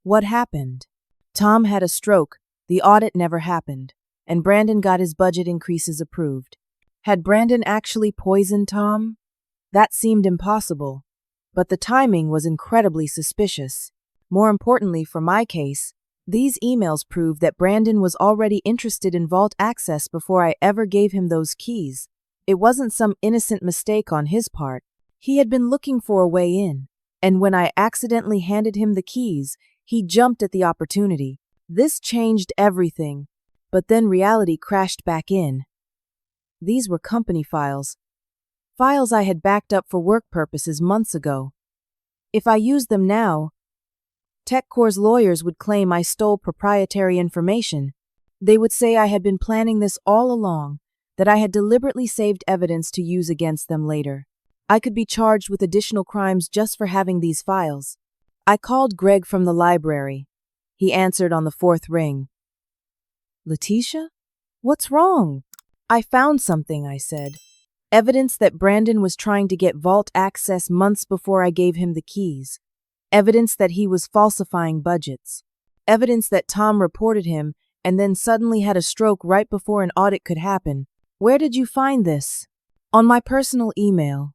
what happened? Tom had a stroke, the audit never happened, and Brandon got his budget increases approved. Had Brandon actually poisoned Tom? That seemed impossible. But the timing was incredibly suspicious. More importantly for my case, these emails proved that Brandon was already interested in vault access before I ever gave him those keys. It wasn't some innocent mistake on his part. He had been looking for a way in, and when I accidentally handed him the keys, he jumped at the opportunity. This changed everything, but then reality crashed back in. These were company files. Files I had backed up for work purposes months ago. If I used them now, TechCore's lawyers would claim I stole proprietary information. They would say I had been planning this all along, that I had deliberately saved evidence to use against them later. I could be charged with additional crimes just for having these files. I called Greg from the library. He answered on the 4th ring. "Letitia? What's wrong?" "I found something," I said. Evidence that Brandon was trying to get vault access months before I gave him the keys. Evidence that he was falsifying budgets. Evidence that Tom reported him and then suddenly had a stroke right before an audit could happen. "Where did you find this?" "On my personal email.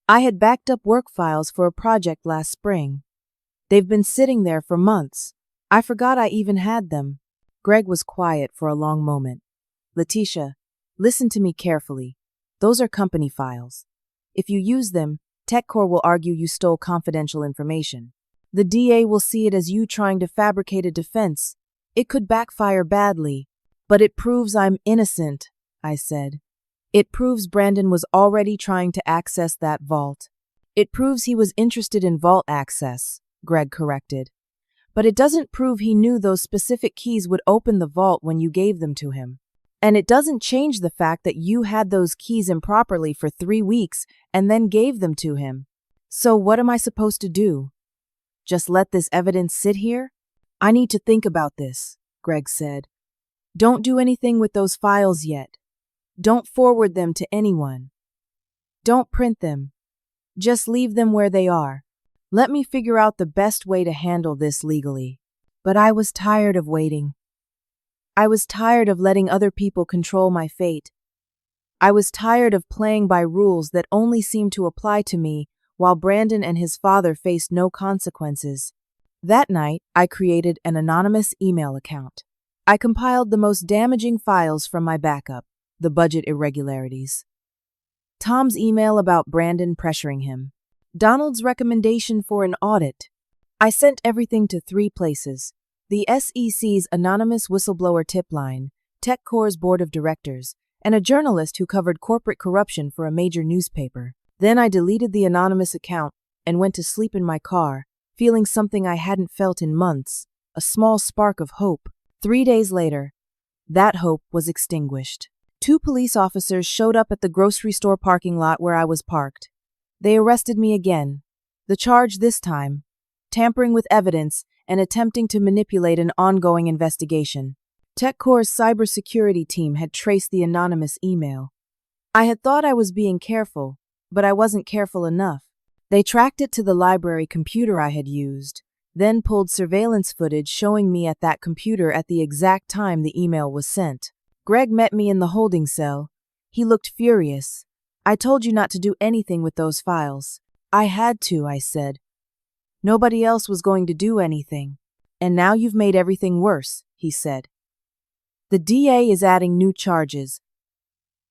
I had backed up work files for a project last spring. They've been sitting there for months. I forgot I even had them." Greg was quiet for a long moment. "Letitia, listen to me carefully. Those are company files. If you use them, TechCore will argue you stole confidential information. The DA will see it as you trying to fabricate a defense. It could backfire badly, but it proves I'm innocent," I said. "It proves Brandon was already trying to access that vault. It proves he was interested in vault access, Greg corrected. But it doesn't prove he knew those specific keys would open the vault when you gave them to him. And it doesn't change the fact that you had those keys improperly for 3 weeks and then gave them to him. So what am I supposed to do? Just let this evidence sit here? I need to think about this, Greg said. Don't do anything with those files yet. Don't forward them to anyone. Don't print them. Just leave them where they are. Let me figure out the best way to handle this legally. But I was tired of waiting. I was tired of letting other people control my fate. I was tired of playing by rules that only seemed to apply to me while Brandon and his father faced no consequences. That night, I created an anonymous email account. I compiled the most damaging files from my backup, the budget irregularities. Tom's email about Brandon pressuring him. Donald's recommendation for an audit. I sent everything to 3 places: the SEC's anonymous whistleblower tip line, TechCore's board of directors, and a journalist who covered corporate corruption for a major newspaper. Then I deleted the anonymous account and went to sleep in my car, feeling something I hadn't felt in months, a small spark of hope. 3 days later, that hope was extinguished. 2 police officers showed up at the grocery store parking lot where I was parked. They arrested me again. The charge this time, tampering with evidence and attempting to manipulate an ongoing investigation. TechCore's cybersecurity team had traced the anonymous email. I had thought I was being careful, but I wasn't careful enough. They tracked it to the library computer I had used, then pulled surveillance footage showing me at that computer at the exact time the email was sent. Greg met me in the holding cell. He looked furious. I told you not to do anything with those files. I had to, I said. Nobody else was going to do anything. And now you've made everything worse, he said. The DA is adding new charges.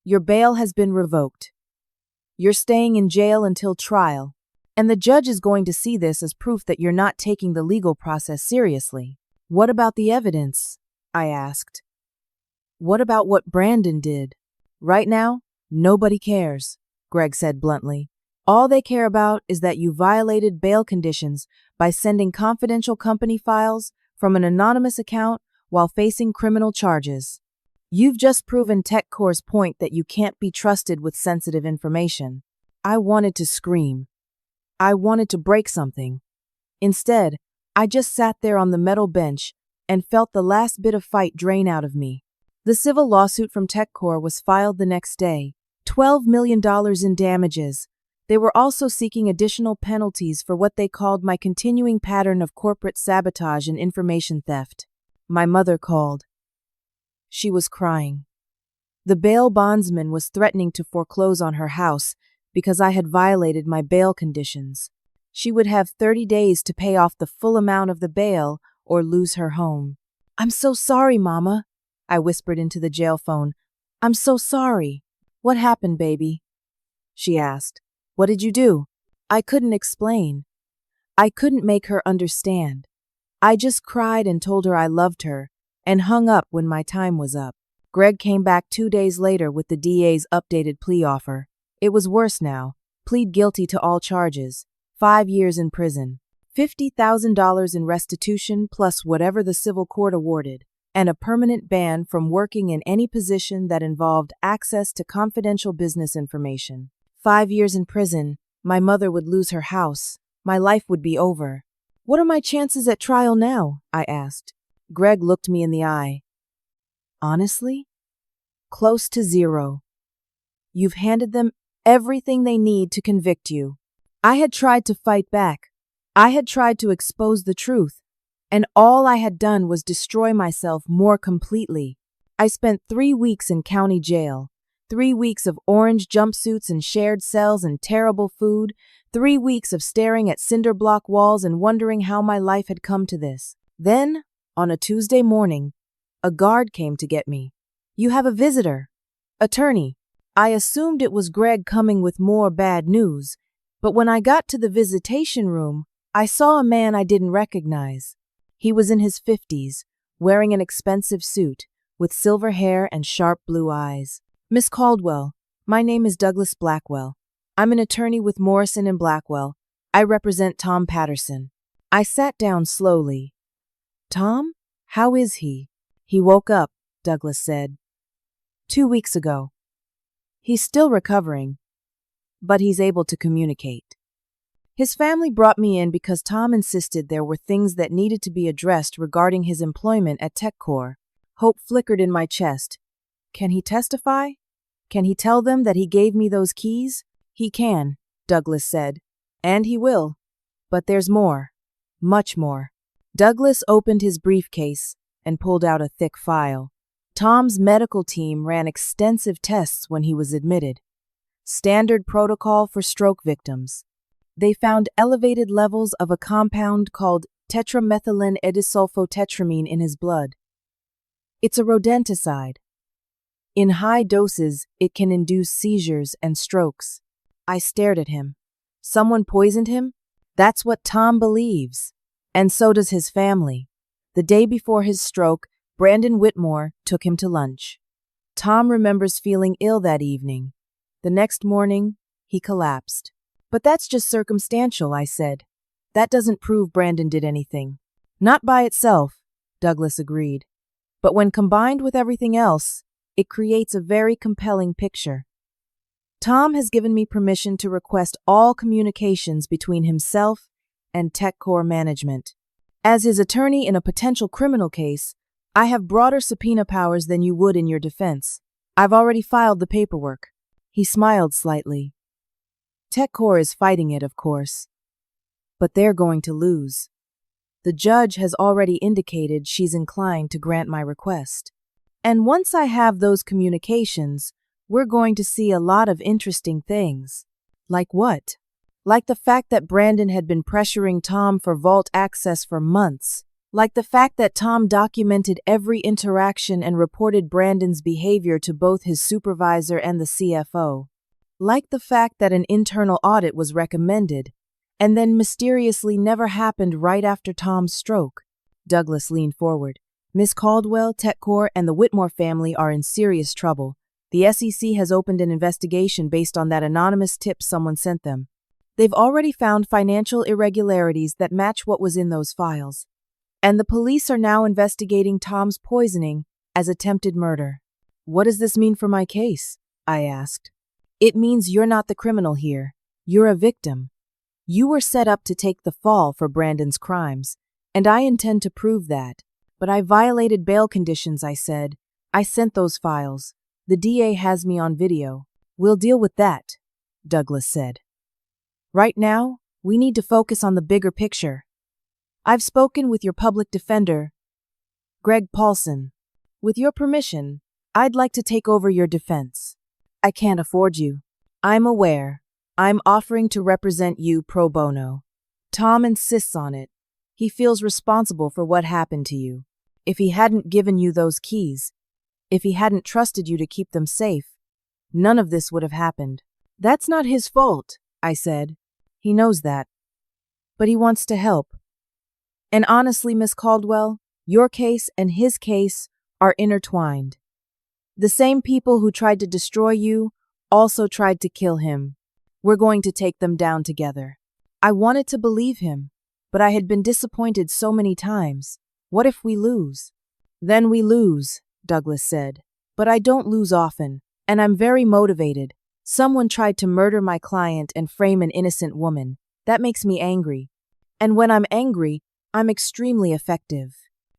Your bail has been revoked. You're staying in jail until trial. And the judge is going to see this as proof that you're not taking the legal process seriously. What about the evidence? I asked. What about what Brandon did? Right now, nobody cares, Greg said bluntly. All they care about is that you violated bail conditions by sending confidential company files from an anonymous account while facing criminal charges. You've just proven TechCore's point that you can't be trusted with sensitive information. I wanted to scream. I wanted to break something. Instead, I just sat there on the metal bench and felt the last bit of fight drain out of me. The civil lawsuit from TechCore was filed the next day. $12 million in damages. They were also seeking additional penalties for what they called my continuing pattern of corporate sabotage and information theft. My mother called. She was crying. The bail bondsman was threatening to foreclose on her house because I had violated my bail conditions. She would have 30 days to pay off the full amount of the bail or lose her home. I'm so sorry, Mama, I whispered into the jail phone. I'm so sorry. What happened, baby? She asked. What did you do? I couldn't explain. I couldn't make her understand. I just cried and told her I loved her and hung up when my time was up. Greg came back 2 days later with the DA's updated plea offer. It was worse now. Plead guilty to all charges. 5 years in prison. $50,000 in restitution plus whatever the civil court awarded. And a permanent ban from working in any position that involved access to confidential business information. 5 years in prison, my mother would lose her house. My life would be over. What are my chances at trial now? I asked. Greg looked me in the eye. Honestly? Close to 0. You've handed them everything they need to convict you. I had tried to fight back. I had tried to expose the truth. And all I had done was destroy myself more completely. I spent 3 weeks in county jail. 3 weeks of orange jumpsuits and shared cells and terrible food. 3 weeks of staring at cinder block walls and wondering how my life had come to this. Then, on a Tuesday morning, a guard came to get me. You have a visitor. Attorney. I assumed it was Greg coming with more bad news, but when I got to the visitation room, I saw a man I didn't recognize. He was in his 50s, wearing an expensive suit, with silver hair and sharp blue eyes. Miss Caldwell, my name is Douglas Blackwell. I'm an attorney with Morrison and Blackwell. I represent Tom Patterson. I sat down slowly. Tom? How is he? He woke up, Douglas said. 2 weeks ago. He's still recovering, but he's able to communicate. His family brought me in because Tom insisted there were things that needed to be addressed regarding his employment at TechCore. Hope flickered in my chest. Can he testify? Can he tell them that he gave me those keys? He can, Douglas said. And he will. But there's more. Much more. Douglas opened his briefcase and pulled out a thick file. Tom's medical team ran extensive tests when he was admitted. Standard protocol for stroke victims. They found elevated levels of a compound called tetramethylene disulfotetramine in his blood. It's a rodenticide. In high doses, it can induce seizures and strokes. I stared at him. Someone poisoned him? That's what Tom believes. And so does his family. The day before his stroke, Brandon Whitmore took him to lunch. Tom remembers feeling ill that evening. The next morning, he collapsed. But that's just circumstantial, I said. That doesn't prove Brandon did anything. Not by itself, Douglas agreed. But when combined with everything else, it creates a very compelling picture. Tom has given me permission to request all communications between himself and TechCore management. As his attorney in a potential criminal case, I have broader subpoena powers than you would in your defense. I've already filed the paperwork. He smiled slightly. TechCore is fighting it, of course. But they're going to lose. The judge has already indicated she's inclined to grant my request. And once I have those communications, we're going to see a lot of interesting things. Like what? Like the fact that Brandon had been pressuring Tom for vault access for months. Like the fact that Tom documented every interaction and reported Brandon's behavior to both his supervisor and the CFO. Like the fact that an internal audit was recommended, and then mysteriously never happened right after Tom's stroke. Douglas leaned forward. Miss Caldwell, TechCore, and the Whitmore family are in serious trouble. The SEC has opened an investigation based on that anonymous tip someone sent them. They've already found financial irregularities that match what was in those files. And the police are now investigating Tom's poisoning as attempted murder. What does this mean for my case? I asked. It means you're not the criminal here. You're a victim. You were set up to take the fall for Brandon's crimes, and I intend to prove that. But I violated bail conditions, I said. I sent those files. The DA has me on video. We'll deal with that, Douglas said. Right now, we need to focus on the bigger picture. I've spoken with your public defender, Greg Paulson. With your permission, I'd like to take over your defense. I can't afford you. I'm aware. I'm offering to represent you pro bono. Tom insists on it. He feels responsible for what happened to you. If he hadn't given you those keys, if he hadn't trusted you to keep them safe, none of this would have happened. That's not his fault, I said. He knows that. But he wants to help. And honestly, Miss Caldwell, your case and his case are intertwined. The same people who tried to destroy you also tried to kill him. We're going to take them down together. I wanted to believe him, but I had been disappointed so many times. What if we lose? Then we lose, Douglas said. But I don't lose often, and I'm very motivated. Someone tried to murder my client and frame an innocent woman. That makes me angry. And when I'm angry, I'm extremely effective.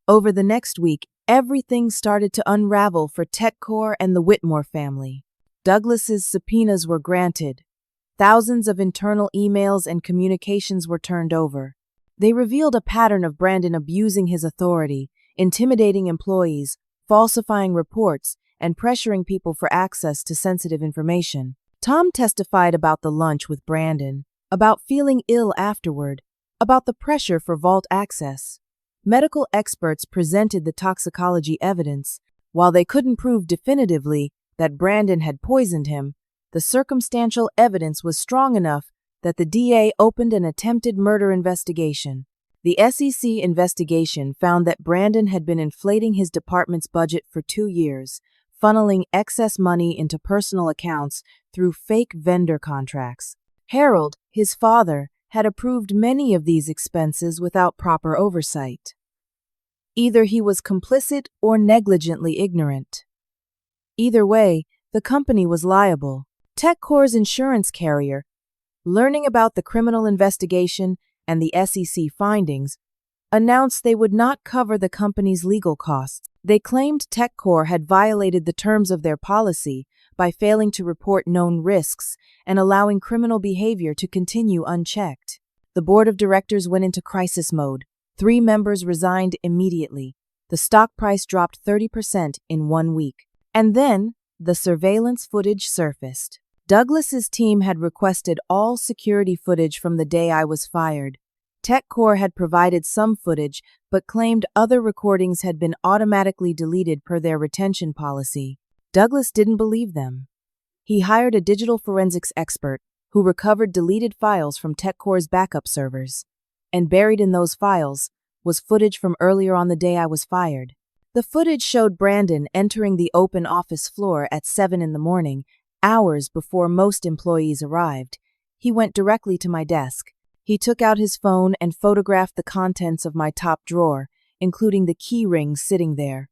Over the next week, everything started to unravel for TechCore and the Whitmore family. Douglas's subpoenas were granted. Thousands of internal emails and communications were turned over. They revealed a pattern of Brandon abusing his authority, intimidating employees, falsifying reports, and pressuring people for access to sensitive information. Tom testified about the lunch with Brandon, about feeling ill afterward, about the pressure for vault access. Medical experts presented the toxicology evidence. While they couldn't prove definitively that Brandon had poisoned him, the circumstantial evidence was strong enough that the DA opened an attempted murder investigation. The SEC investigation found that Brandon had been inflating his department's budget for 2 years, funneling excess money into personal accounts through fake vendor contracts. Harold, his father, had approved many of these expenses without proper oversight. Either he was complicit or negligently ignorant. Either way, the company was liable. TechCore's insurance carrier, learning about the criminal investigation and the SEC findings, announced they would not cover the company's legal costs. They claimed TechCore had violated the terms of their policy by failing to report known risks and allowing criminal behavior to continue unchecked. The board of directors went into crisis mode. 3 members resigned immediately. The stock price dropped 30% in 1 week. And then, the surveillance footage surfaced. Douglas's team had requested all security footage from the day I was fired. TechCore had provided some footage, but claimed other recordings had been automatically deleted per their retention policy. Douglas didn't believe them. He hired a digital forensics expert who recovered deleted files from TechCore's backup servers. And buried in those files was footage from earlier on the day I was fired. The footage showed Brandon entering the open office floor at 7 in the morning, hours before most employees arrived. He went directly to my desk. He took out his phone and photographed the contents of my top drawer, including the key rings sitting there.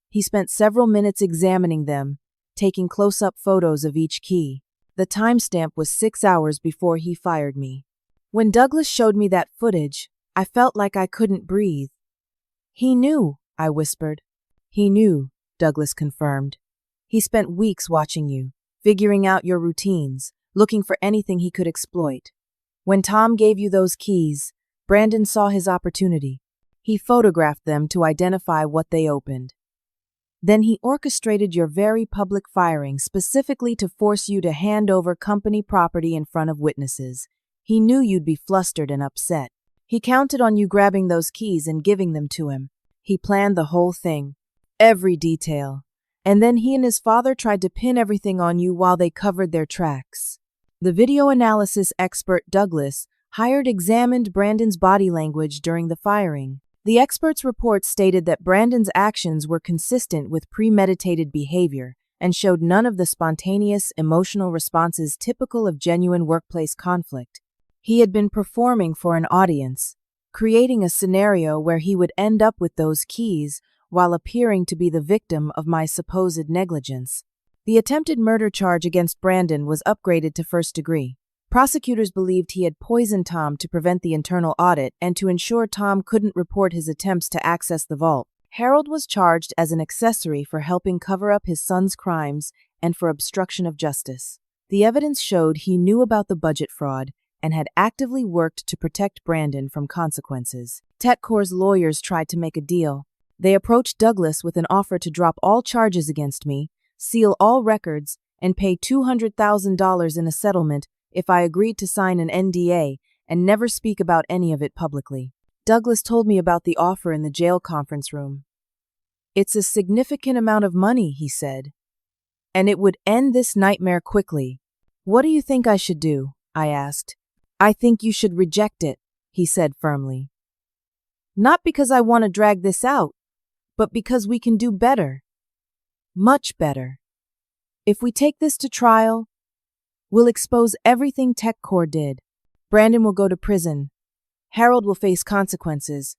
He spent several minutes examining them, taking close-up photos of each key. The timestamp was 6 hours before he fired me. When Douglas showed me that footage, I felt like I couldn't breathe. "He knew," I whispered. "He knew," Douglas confirmed. "He spent weeks watching you, figuring out your routines, looking for anything he could exploit. When Tom gave you those keys, Brandon saw his opportunity. He photographed them to identify what they opened. Then he orchestrated your very public firing specifically to force you to hand over company property in front of witnesses. He knew you'd be flustered and upset. He counted on you grabbing those keys and giving them to him. He planned the whole thing, every detail. And then he and his father tried to pin everything on you while they covered their tracks. The video analysis expert Douglas examined Brandon's body language during the firing. The expert's report stated that Brandon's actions were consistent with premeditated behavior and showed none of the spontaneous, emotional responses typical of genuine workplace conflict. He had been performing for an audience, creating a scenario where he would end up with those keys while appearing to be the victim of my supposed negligence. The attempted murder charge against Brandon was upgraded to first degree. Prosecutors believed he had poisoned Tom to prevent the internal audit and to ensure Tom couldn't report his attempts to access the vault. Harold was charged as an accessory for helping cover up his son's crimes and for obstruction of justice. The evidence showed he knew about the budget fraud and had actively worked to protect Brandon from consequences. TechCore's lawyers tried to make a deal. They approached Douglas with an offer to drop all charges against me, seal all records, and pay $200,000 in a settlement if I agreed to sign an NDA and never speak about any of it publicly. Douglas told me about the offer in the jail conference room. "It's a significant amount of money," he said, "and it would end this nightmare quickly." "What do you think I should do?" I asked. "I think you should reject it," he said firmly. "Not because I want to drag this out, but because we can do better. Much better. If we take this to trial, we'll expose everything TechCore did. Brandon will go to prison. Harold will face consequences,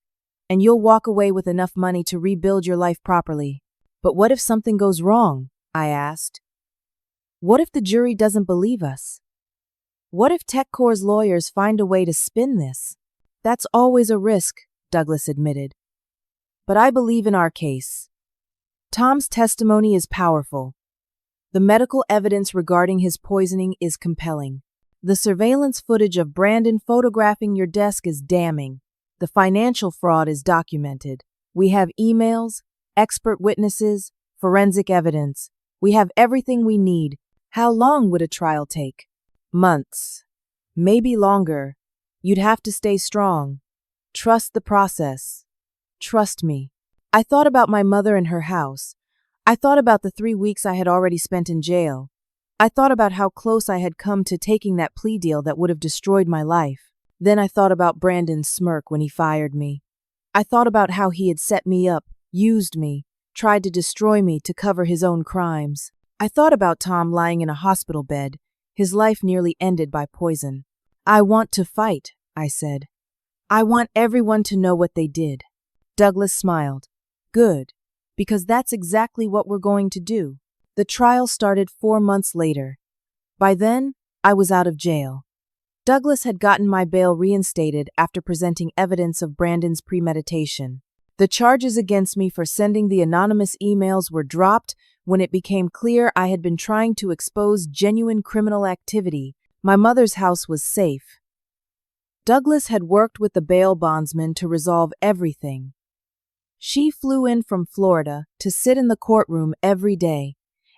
and you'll walk away with enough money to rebuild your life properly." "But what if something goes wrong?" I asked. "What if the jury doesn't believe us? What if TechCore's lawyers find a way to spin this?" "That's always a risk," Douglas admitted. "But I believe in our case. Tom's testimony is powerful. The medical evidence regarding his poisoning is compelling. The surveillance footage of Brandon photographing your desk is damning. The financial fraud is documented. We have emails, expert witnesses, forensic evidence. We have everything we need. How long would a trial take?" "Months. Maybe longer. You'd have to stay strong. Trust the process. Trust me." I thought about my mother and her house. I thought about the 3 weeks I had already spent in jail. I thought about how close I had come to taking that plea deal that would have destroyed my life. Then I thought about Brandon's smirk when he fired me. I thought about how he had set me up, used me, tried to destroy me to cover his own crimes. I thought about Tom lying in a hospital bed, his life nearly ended by poison. I want to fight, I said. I want everyone to know what they did. Douglas smiled. Good, because that's exactly what we're going to do. The trial started 4 months later. By then, I was out of jail. Douglas had gotten my bail reinstated after presenting evidence of Brandon's premeditation. The charges against me for sending the anonymous emails were dropped when it became clear I had been trying to expose genuine criminal activity. My mother's house was safe. Douglas had worked with the bail bondsman to resolve everything. She flew in from Florida to sit in the courtroom every day,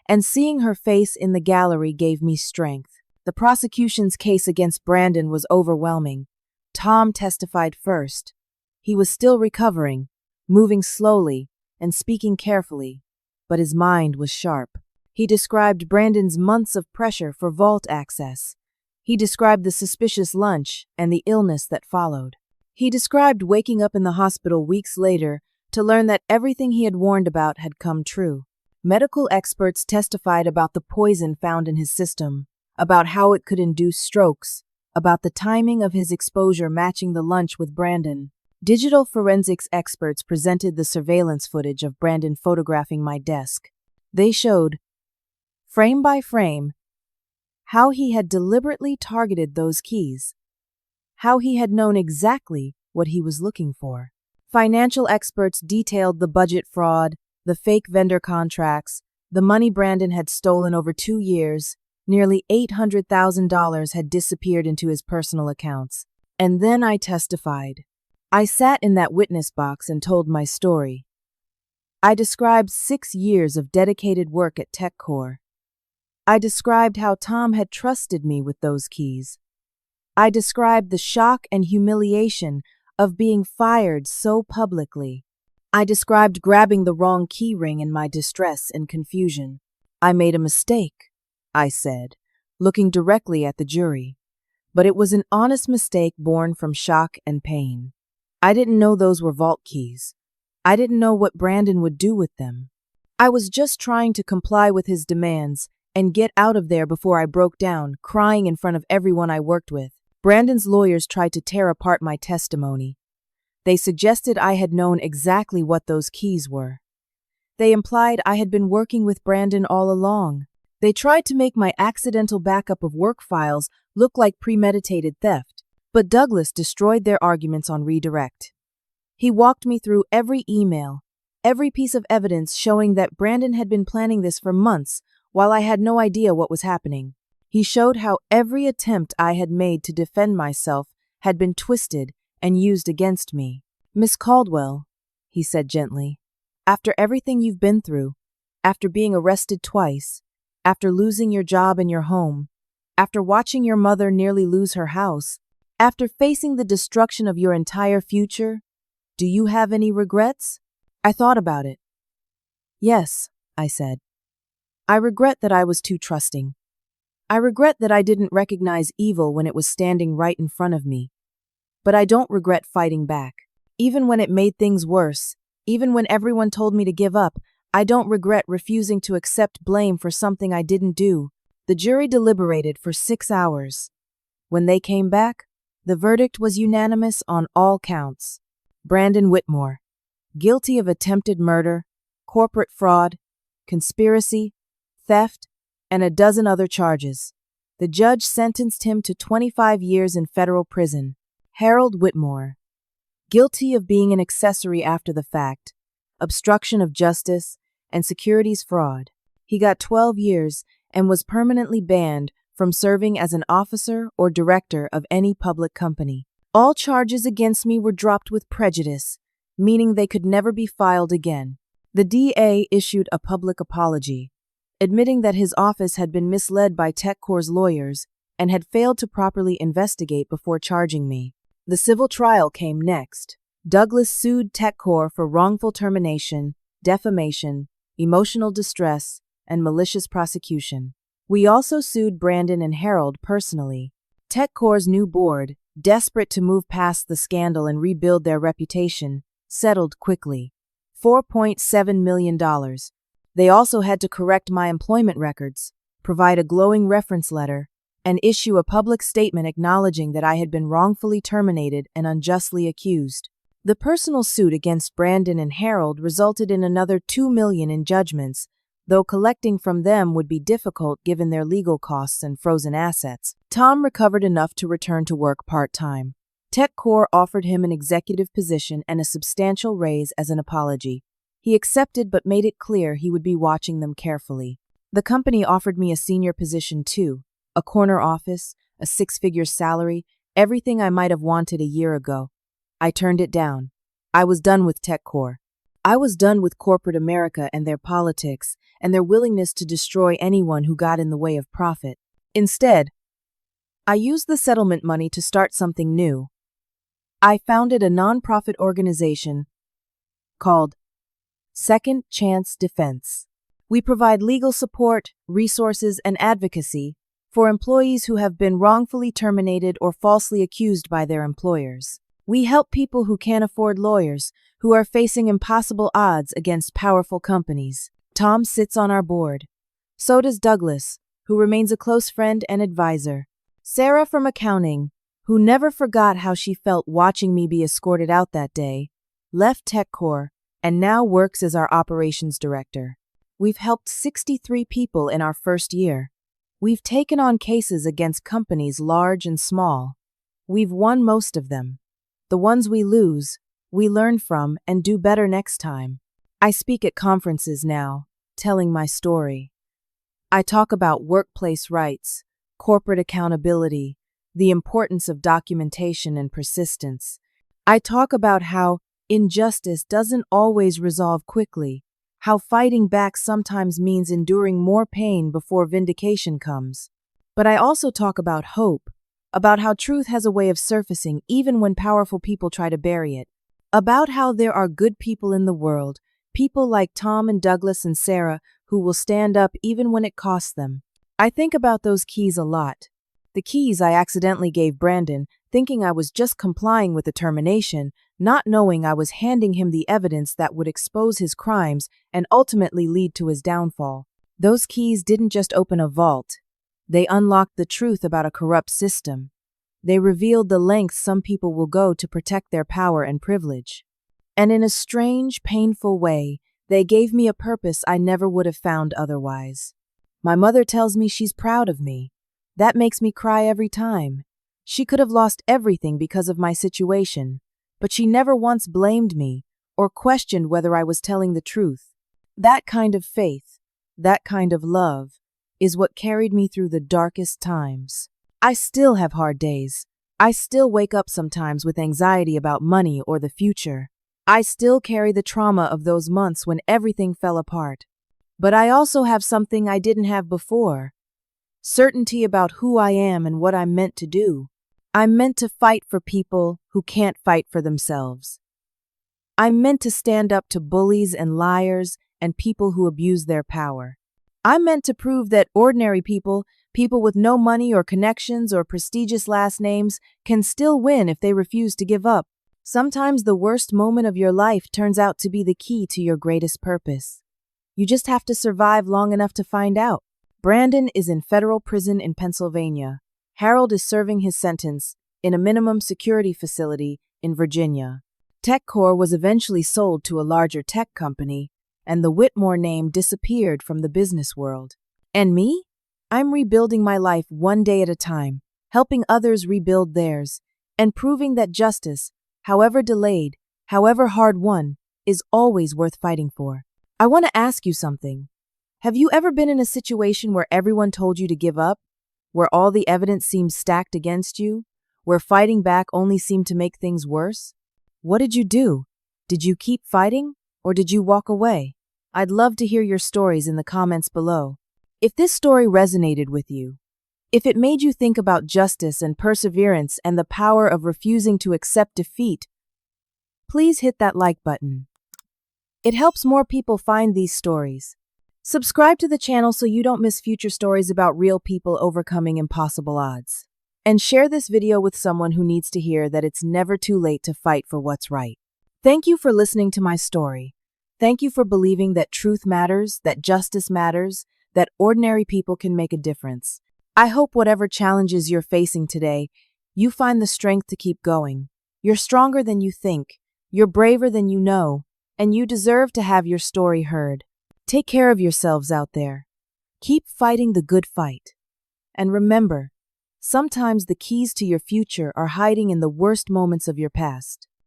and seeing her face in the gallery gave me strength. The prosecution's case against Brandon was overwhelming. Tom testified first. He was still recovering, moving slowly and speaking carefully, but his mind was sharp. He described Brandon's months of pressure for vault access. He described the suspicious lunch and the illness that followed. He described waking up in the hospital weeks later to learn that everything he had warned about had come true. Medical experts testified about the poison found in his system, about how it could induce strokes, about the timing of his exposure matching the lunch with Brandon. Digital forensics experts presented the surveillance footage of Brandon photographing my desk. They showed, frame by frame, how he had deliberately targeted those keys, how he had known exactly what he was looking for. Financial experts detailed the budget fraud, the fake vendor contracts, the money Brandon had stolen over 2 years. Nearly $800,000 had disappeared into his personal accounts. And then I testified. I sat in that witness box and told my story. I described 6 years of dedicated work at TechCore. I described how Tom had trusted me with those keys. I described the shock and humiliation of being fired so publicly. I described grabbing the wrong key ring in my distress and confusion. I made a mistake, I said, looking directly at the jury. But it was an honest mistake born from shock and pain. I didn't know those were vault keys. I didn't know what Brandon would do with them. I was just trying to comply with his demands and get out of there before I broke down, crying in front of everyone I worked with. Brandon's lawyers tried to tear apart my testimony. They suggested I had known exactly what those keys were. They implied I had been working with Brandon all along. They tried to make my accidental backup of work files look like premeditated theft, but Douglas destroyed their arguments on redirect. He walked me through every email, every piece of evidence showing that Brandon had been planning this for months while I had no idea what was happening. He showed how every attempt I had made to defend myself had been twisted and used against me. Miss Caldwell, he said gently, after everything you've been through, after being arrested twice, after losing your job and your home, after watching your mother nearly lose her house, after facing the destruction of your entire future, do you have any regrets? I thought about it. Yes, I said. I regret that I was too trusting. I regret that I didn't recognize evil when it was standing right in front of me. But I don't regret fighting back. Even when it made things worse, even when everyone told me to give up, I don't regret refusing to accept blame for something I didn't do. The jury deliberated for 6 hours. When they came back, the verdict was unanimous on all counts. Brandon Whitmore, guilty of attempted murder, corporate fraud, conspiracy, theft, and a dozen other charges. The judge sentenced him to 25 years in federal prison. Harold Whitmore, guilty of being an accessory after the fact, obstruction of justice, and securities fraud. He got 12 years and was permanently banned from serving as an officer or director of any public company. All charges against me were dropped with prejudice, meaning they could never be filed again. The DA issued a public apology, admitting that his office had been misled by TechCore's lawyers and had failed to properly investigate before charging me. The civil trial came next. Douglas sued TechCore for wrongful termination, defamation, emotional distress, and malicious prosecution. We also sued Brandon and Harold personally. TechCore's new board, desperate to move past the scandal and rebuild their reputation, settled quickly. $4.7 million. They also had to correct my employment records, provide a glowing reference letter, and issue a public statement acknowledging that I had been wrongfully terminated and unjustly accused. The personal suit against Brandon and Harold resulted in another $2 million in judgments, though collecting from them would be difficult given their legal costs and frozen assets. Tom recovered enough to return to work part-time. TechCore offered him an executive position and a substantial raise as an apology. He accepted but made it clear he would be watching them carefully. The company offered me a senior position too, a corner office, a six-figure salary, everything I might have wanted a year ago. I turned it down. I was done with TechCore. I was done with corporate America and their politics and their willingness to destroy anyone who got in the way of profit. Instead, I used the settlement money to start something new. I founded a nonprofit organization called Second Chance Defense. We provide legal support, resources, and advocacy for employees who have been wrongfully terminated or falsely accused by their employers. We help people who can't afford lawyers, who are facing impossible odds against powerful companies. Tom sits on our board. So does Douglas, who remains a close friend and advisor. Sarah from accounting, who never forgot how she felt watching me be escorted out that day, left TechCore and now works as our operations director. We've helped 63 people in our first year. We've taken on cases against companies large and small. We've won most of them. The ones we lose, we learn from and do better next time. I speak at conferences now, telling my story. I talk about workplace rights, corporate accountability, the importance of documentation and persistence. I talk about how injustice doesn't always resolve quickly, how fighting back sometimes means enduring more pain before vindication comes. But I also talk about hope, about how truth has a way of surfacing even when powerful people try to bury it, about how there are good people in the world, people like Tom and Douglas and Sarah who will stand up even when it costs them. I think about those keys a lot. The keys I accidentally gave Brandon, thinking I was just complying with the termination, not knowing I was handing him the evidence that would expose his crimes and ultimately lead to his downfall. Those keys didn't just open a vault. They unlocked the truth about a corrupt system. They revealed the lengths some people will go to protect their power and privilege. And in a strange, painful way, they gave me a purpose I never would have found otherwise. My mother tells me she's proud of me. That makes me cry every time. She could have lost everything because of my situation, but she never once blamed me or questioned whether I was telling the truth. That kind of faith, that kind of love, is what carried me through the darkest times. I still have hard days. I still wake up sometimes with anxiety about money or the future. I still carry the trauma of those months when everything fell apart. But I also have something I didn't have before. Certainty about who I am and what I'm meant to do. I'm meant to fight for people who can't fight for themselves. I'm meant to stand up to bullies and liars and people who abuse their power. I'm meant to prove that ordinary people, people with no money or connections or prestigious last names, can still win if they refuse to give up. Sometimes the worst moment of your life turns out to be the key to your greatest purpose. You just have to survive long enough to find out. Brandon is in federal prison in Pennsylvania. Harold is serving his sentence in a minimum security facility in Virginia. TechCore was eventually sold to a larger tech company, and the Whitmore name disappeared from the business world. And me? I'm rebuilding my life one day at a time, helping others rebuild theirs, and proving that justice, however delayed, however hard won, is always worth fighting for. I want to ask you something. Have you ever been in a situation where everyone told you to give up? Where all the evidence seemed stacked against you? Where fighting back only seemed to make things worse? What did you do? Did you keep fighting? Or did you walk away? I'd love to hear your stories in the comments below. If this story resonated with you, if it made you think about justice and perseverance and the power of refusing to accept defeat, please hit that like button. It helps more people find these stories. Subscribe to the channel so you don't miss future stories about real people overcoming impossible odds. And share this video with someone who needs to hear that it's never too late to fight for what's right. Thank you for listening to my story. Thank you for believing that truth matters, that justice matters, that ordinary people can make a difference. I hope whatever challenges you're facing today, you find the strength to keep going. You're stronger than you think, you're braver than you know, and you deserve to have your story heard. Take care of yourselves out there. Keep fighting the good fight. And remember, sometimes the keys to your future are hiding in the worst moments of your past.